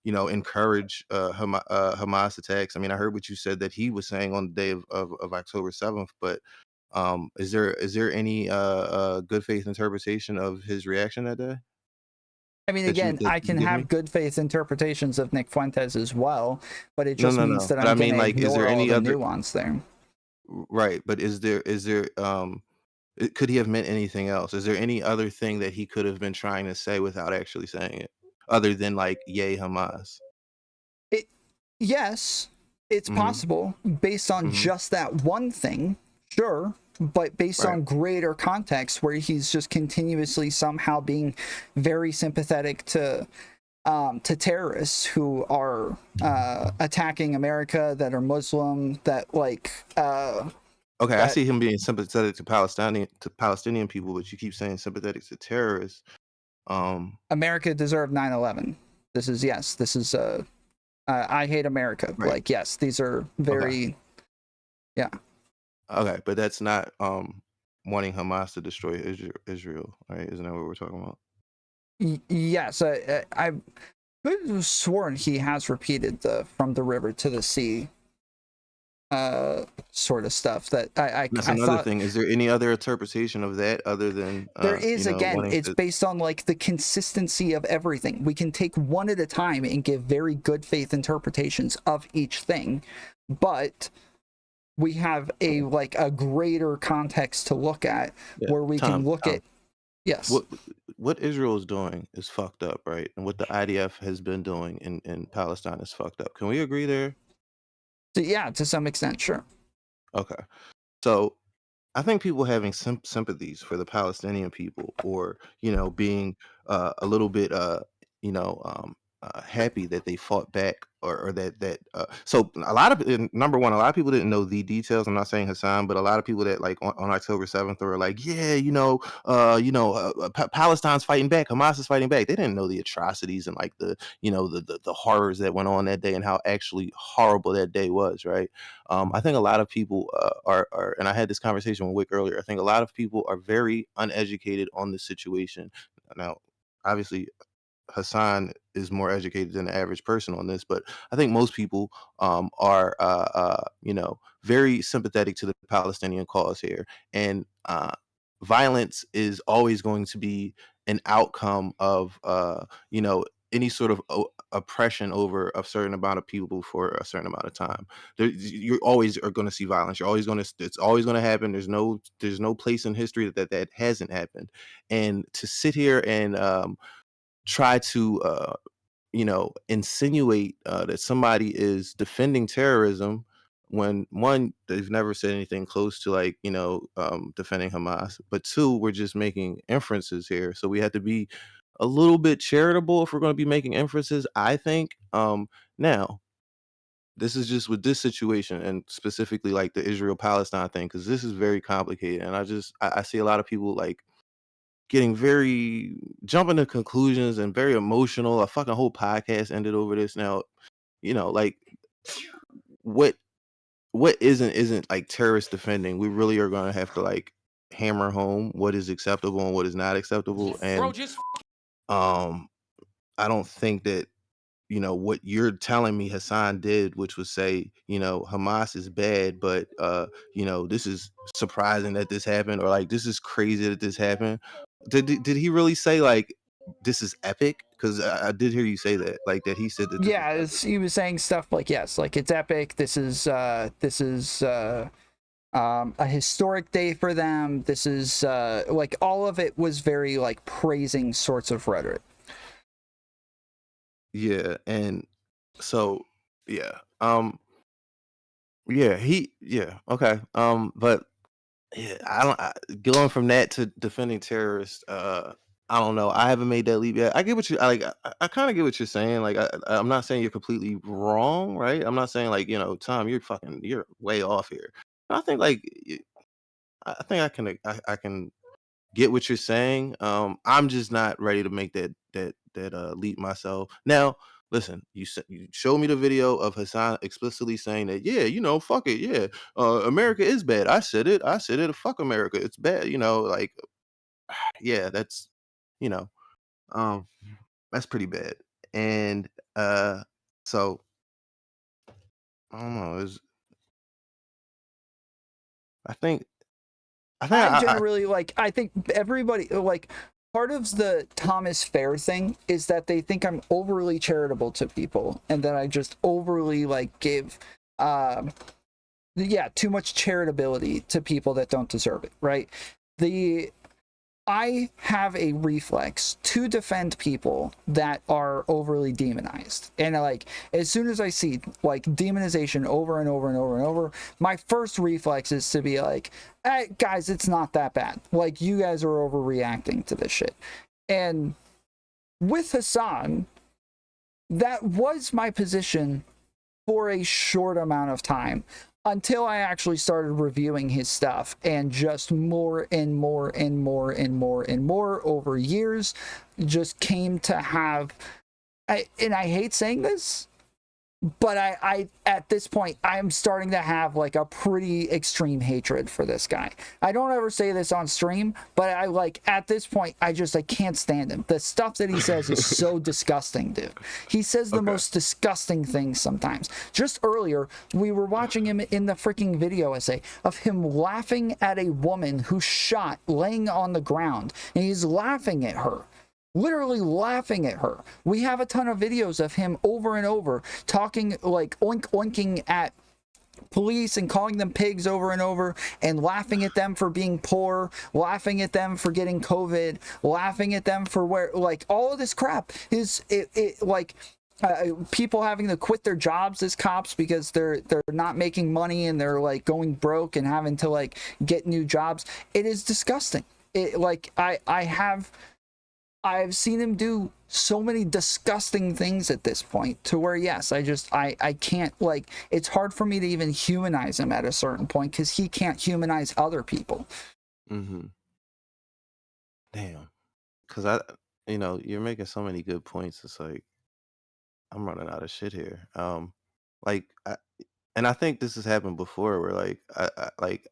encourage Hamas attacks. I mean, I heard what you said that he was saying on the day of October 7th, but is there any good faith interpretation of his reaction that day? I mean, again, I can have good faith interpretations of Nick Fuentes as well, but it just means that I'm going to ignore all the nuance there. Right, but is there could he have meant anything else? Is there any other thing that he could have been trying to say without actually saying it, other than like, yay Hamas? Yes, it's possible based on just that one thing, sure, but based on greater context where he's just continuously somehow being very sympathetic to terrorists who are attacking America, that are Muslim, that like okay, I see him being sympathetic to Palestinian people, but you keep saying sympathetic to terrorists. America deserved 9/11. This is I hate America. Right. Like, yes, these are very, Okay, but that's not wanting Hamas to destroy Israel, right? Isn't that what we're talking about? Yes, I could have sworn he has repeated the from the river to the sea sort of stuff. That That's another thing. Is there any other interpretation of that other than there is? Again, it's based on like the consistency of everything. We can take one at a time and give very good faith interpretations of each thing, but we have a greater context to look at where we can look at. Yes. What Israel is doing is fucked up, right? And what the IDF has been doing in Palestine is fucked up. Can we agree there? Yeah, to some extent, sure. Okay. So I think people having sympathies for the Palestinian people, or being a little bit happy that they fought back, or so a lot of number one, a lot of people didn't know the details. I'm not saying Hassan, but a lot of people that like on October 7th were like, yeah, Palestine's fighting back, Hamas is fighting back. They didn't know the atrocities and like the horrors that went on that day and how actually horrible that day was, right? I think a lot of people are, and I had this conversation with Wick earlier. I think a lot of people are very uneducated on the situation. Now, obviously, Hassan is more educated than the average person on this, but I think most people are, very sympathetic to the Palestinian cause here, and violence is always going to be an outcome of, any sort of oppression over a certain amount of people for a certain amount of time. You always are going to see violence. You're always going to. It's always going to happen. There's no place in history that hasn't happened, and to sit here and try to insinuate that somebody is defending terrorism when, one, they've never said anything close to like defending Hamas, but two, we're just making inferences here, so we have to be a little bit charitable if we're going to be making inferences, I think. Now, this is just with this situation, and specifically like the Israel Palestine thing, because this is very complicated, and I see a lot of people like getting very jumping to conclusions and very emotional. A fucking whole podcast ended over this. Now, like what isn't like terrorist defending. We really are going to have to like hammer home what is acceptable and what is not acceptable. And I don't think that what you're telling me Hassan did, which was say, Hamas is bad, but this is surprising that this happened, or like this is crazy that this happened. Did he really say like this is epic? Because I did hear you say that, like that he said that. Yeah, he was saying stuff like, yes, like it's epic. This is a historic day for them. This is like all of it was very like praising sorts of rhetoric. Yeah, and so yeah, okay, but yeah, going from that to defending terrorists. I don't know. I haven't made that leap yet. I get what you like. I kind of get what you're saying. Like, I'm not saying you're completely wrong, right? I'm not saying like Tom, you're way off here. I think like I think I can get what you're saying. I'm just not ready to make that leap myself. Now, listen, you showed me the video of Hasan explicitly saying that, yeah, fuck it, yeah, America is bad. I said it. Fuck America, it's bad. Like, yeah, that's you know, um, that's pretty bad. And so I don't know. I think I generally like, I think everybody like, part of the Thomas Fair thing is that they think I'm overly charitable to people, and that I just overly like give too much charitability to people that don't deserve it, right? I have a reflex to defend people that are overly demonized. And like, as soon as I see like demonization over and over and over and over, my first reflex is to be like, hey, guys, it's not that bad. Like, you guys are overreacting to this shit. And with Hasan, that was my position for a short amount of time, until I actually started reviewing his stuff, and just more and more and more and more and more over years just came to have, and I hate saying this, but I at this point, I'm starting to have like a pretty extreme hatred for this guy. I don't ever say this on stream, but I like, at this point, I can't stand him. The stuff that he says is so disgusting, dude. He says the most disgusting things sometimes. Just earlier, we were watching him in the freaking video essay of him laughing at a woman who's shot laying on the ground, and he's laughing at her. Literally laughing at her. We have a ton of videos of him over and over talking, like oinking at police and calling them pigs over and over, and laughing at them for being poor, laughing at them for getting COVID, laughing at them for where, like, all of this crap is like people having to quit their jobs as cops because they're not making money, and they're like going broke and having to like get new jobs. It is disgusting. It like I have I've seen him do so many disgusting things at this point to where, yes, I can't, like, it's hard for me to even humanize him at a certain point because he can't humanize other people. Damn. Because you're making so many good points. It's like, I'm running out of shit here. Like, and I think this has happened before where like,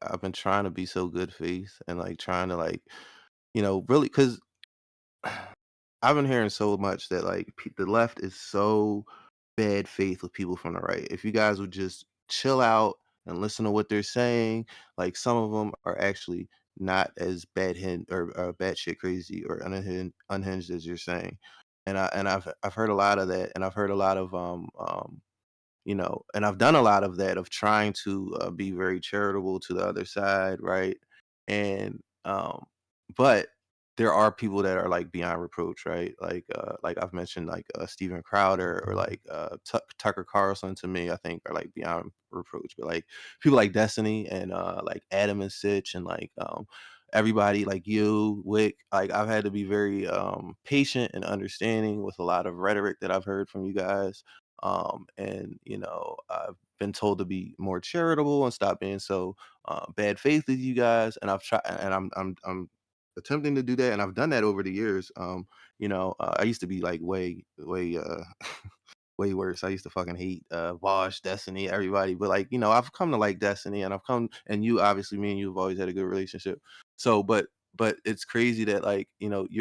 I've been trying to be so good faith and like trying to like, really, because I've been hearing so much that like the left is so bad faith with people from the right. If you guys would just chill out and listen to what they're saying, like some of them are actually not as bad shit crazy or unhinged as you're saying. And I've heard a lot of that, and I've heard a lot of and I've done a lot of that of trying to be very charitable to the other side, right? And but there are people that are like beyond reproach, right? Like I've mentioned, like Steven Crowder or like Tucker Carlson to me, I think are like beyond reproach. But like people like Destiny and like Adam and Sitch and like everybody like you, Wick, like I've had to be very patient and understanding with a lot of rhetoric that I've heard from you guys. And I've been told to be more charitable and stop being so bad faith with you guys, and I've tried, and I'm attempting to do that, and I've done that over the years. I used to be like way way worse. I used to fucking hate Vosh, Destiny, everybody. But like, I've come to like Destiny, and and you obviously, me and you have always had a good relationship. So but it's crazy that like,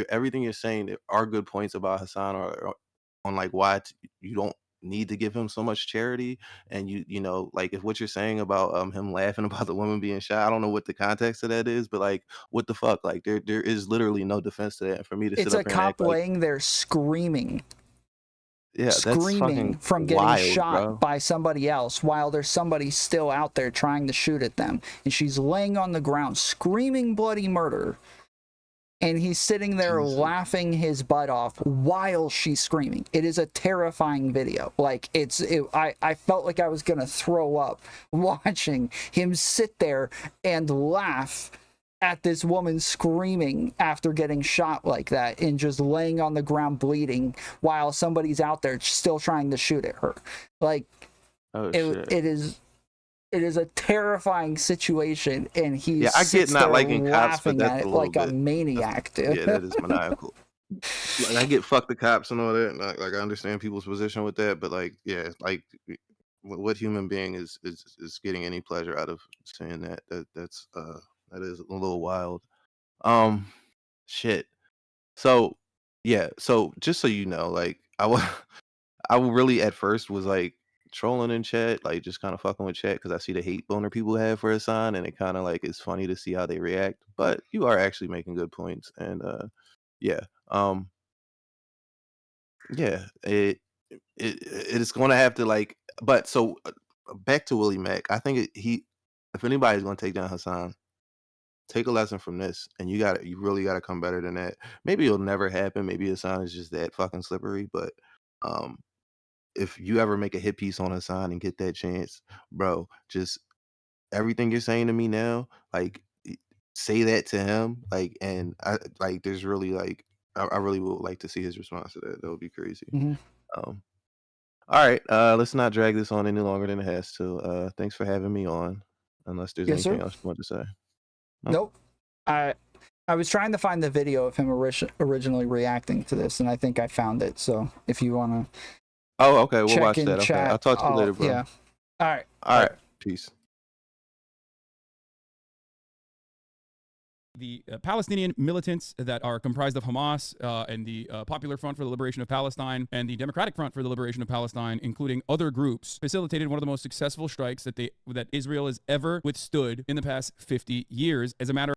everything you're saying, there are good points about Hasan or on like why you don't need to give him so much charity. And like if what you're saying about him laughing about the woman being shot, I don't know what the context of that is, but like what the fuck, like there is literally no defense to that. And for me to sit It's up a here and act cop like, laying there screaming yeah, that's fucking from getting wild, shot bro. by somebody else while there's somebody still out there trying to shoot at them, and she's laying on the ground screaming bloody murder, and he's sitting there Jesus. laughing his butt off while she's screaming. It is a terrifying video. Like I felt like I was gonna throw up watching him sit there and laugh at this woman screaming after getting shot like that and just laying on the ground bleeding while somebody's out there still trying to shoot at her. Like, Oh shit. it is a terrifying situation, and he Yeah, I get sits not there liking cops, but laughing that's at a it little like a bit. maniac, dude. Yeah, that is maniacal. Like I get fuck the cops and all that. And like I understand people's position with that, but like, yeah, like what human being is getting any pleasure out of saying that? That is a little wild. Um, shit. So yeah, so just so you know, like I really at first was like trolling in chat, like just kind of fucking with chat because I see the hate boner people have for Hasan, and it kind of like is funny to see how they react. But you are actually making good points, and yeah, um, yeah, it is going to have to like. But so back to Willie Mack, I think if anybody's going to take down Hasan, take a lesson from this, and you really got to come better than that. Maybe it'll never happen. Maybe Hasan is just that fucking slippery, but um if you ever make a hit piece on Hasan and get that chance, bro, just everything you're saying to me now, like say that to him, like, and I like there's really like I really would like to see his response to that. That would be crazy. Mhm. Um, all right, let's not drag this on any longer than it has to. Thanks for having me on. Unless there's Yes, anything sir. else you want to say. Nope. I was trying to find the video of him originally reacting to this, and I think I found it. So if you want to Oh, okay, we'll check watch in that. Okay, chat, I'll talk to you later, bro. yeah. All right. All right, peace. The Palestinian militants that are comprised of Hamas and the Popular Front for the Liberation of Palestine and the Democratic Front for the Liberation of Palestine, including other groups, facilitated one of the most successful strikes that Israel has ever withstood in the past 50 years. As a matter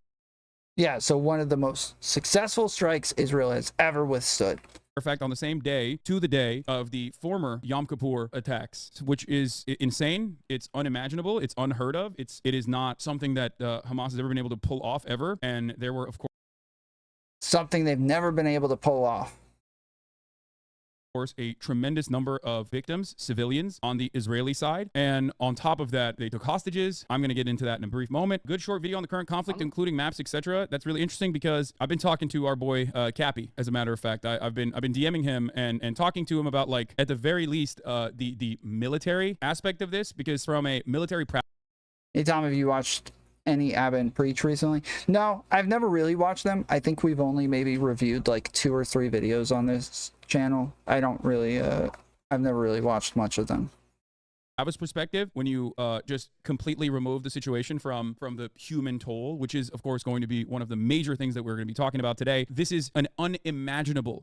Yeah, so one of the most successful strikes Israel has ever withstood. of fact, on the same day, to the day of the former Yom Kippur attacks, which is insane. It's unimaginable. It's unheard of. It is not something that Hamas has ever been able to pull off ever. And there were, of course, Something they've never been able to pull off. course, a tremendous number of victims, civilians on the Israeli side. And on top of that, they took hostages. I'm going to get into that in a brief moment. Good short video on the current conflict, including maps, etc. That's really interesting because I've been talking to our boy Cappy, as a matter of fact. I've been DMing him and talking to him about, like, at the very least, the military aspect of this, because from a military practice. Hey Tom, have you watched any Abba and Preach recently? No, I've never really watched them. I think we've only maybe reviewed like 2 or 3 videos on this channel. I don't really I've never really watched much of them. Abba's perspective, when you just completely remove the situation from the human toll, which is of course going to be one of the major things that we're going to be talking about today, this is an unimaginable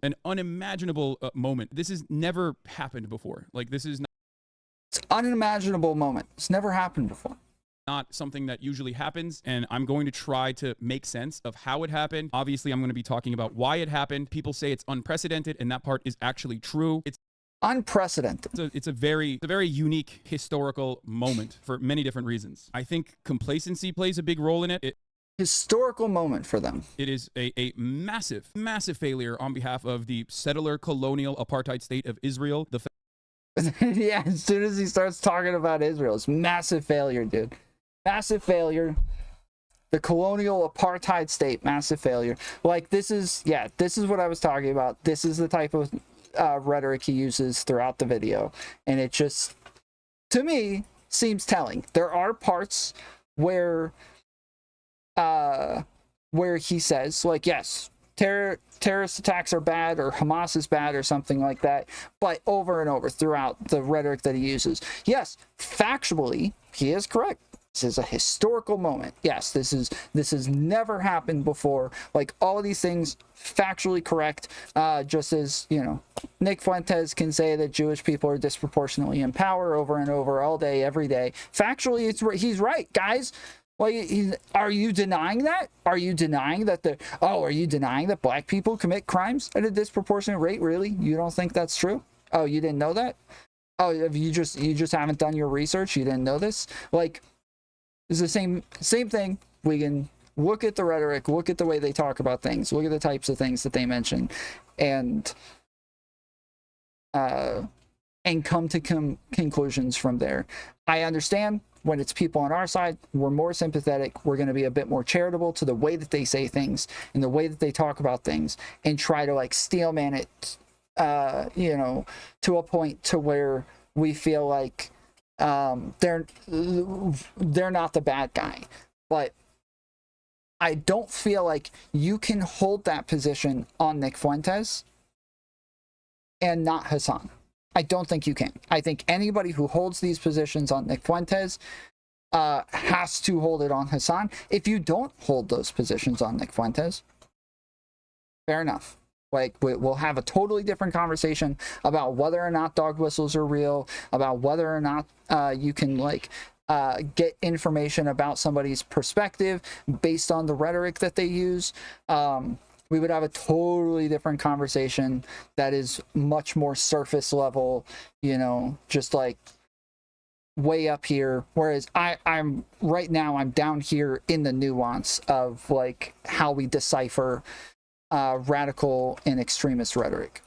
moment. This has never happened before. Like, this is not, it's an unimaginable moment. It's never happened before. Not something that usually happens, and I'm going to try to make sense of how it happened. Obviously, I'm going to be talking about why it happened. People say it's unprecedented, and that part is actually true. It's unprecedented. It's a very unique historical moment for many different reasons. I think complacency plays a big role in it. Historical moment for them. It is a massive failure on behalf of the settler colonial apartheid state of Israel. Yeah, as soon as he starts talking about Israel, it's massive failure, dude. Massive failure. The colonial apartheid state, massive failure. Like, this is what I was talking about. This is the type of rhetoric he uses throughout the video, and it just, to me, seems telling. There are parts where he says, like, yes, terrorist attacks are bad, or Hamas is bad, or something like that, but over and over throughout the rhetoric that he uses, yes, factually, he is correct. This is a historical moment. Yes, this has never happened before. Like, all of these things, factually correct. Just as, you know, Nick Fuentes can say that Jewish people are disproportionately in power over and over, all day, every day. Factually, he's right, guys. Like, are you denying that? Are you denying that are you denying that black people commit crimes at a disproportionate rate? Really? You don't think that's true? Oh, you didn't know that? Oh, you just haven't done your research? You didn't know this? Like, it's the same thing. We can look at the rhetoric, look at the way they talk about things, look at the types of things that they mention, and come to conclusions from there. I understand when it's people on our side, we're more sympathetic. We're going to be a bit more charitable to the way that they say things and the way that they talk about things, and try to, like, steelman it, you know, to a point to where we feel like they're not the bad guy. But I don't feel like you can hold that position on Nick Fuentes and not Hasan. I don't think you can. I think anybody who holds these positions on Nick Fuentes has to hold it on Hasan. If you don't hold those positions on Nick Fuentes, fair enough. Like, we'll have a totally different conversation about whether or not dog whistles are real, about whether or not you can, like, get information about somebody's perspective based on the rhetoric that they use. We would have a totally different conversation that is much more surface level, you know, just like way up here. Whereas I'm right now, I'm down here in the nuance of, like, how we decipher radical and extremist rhetoric.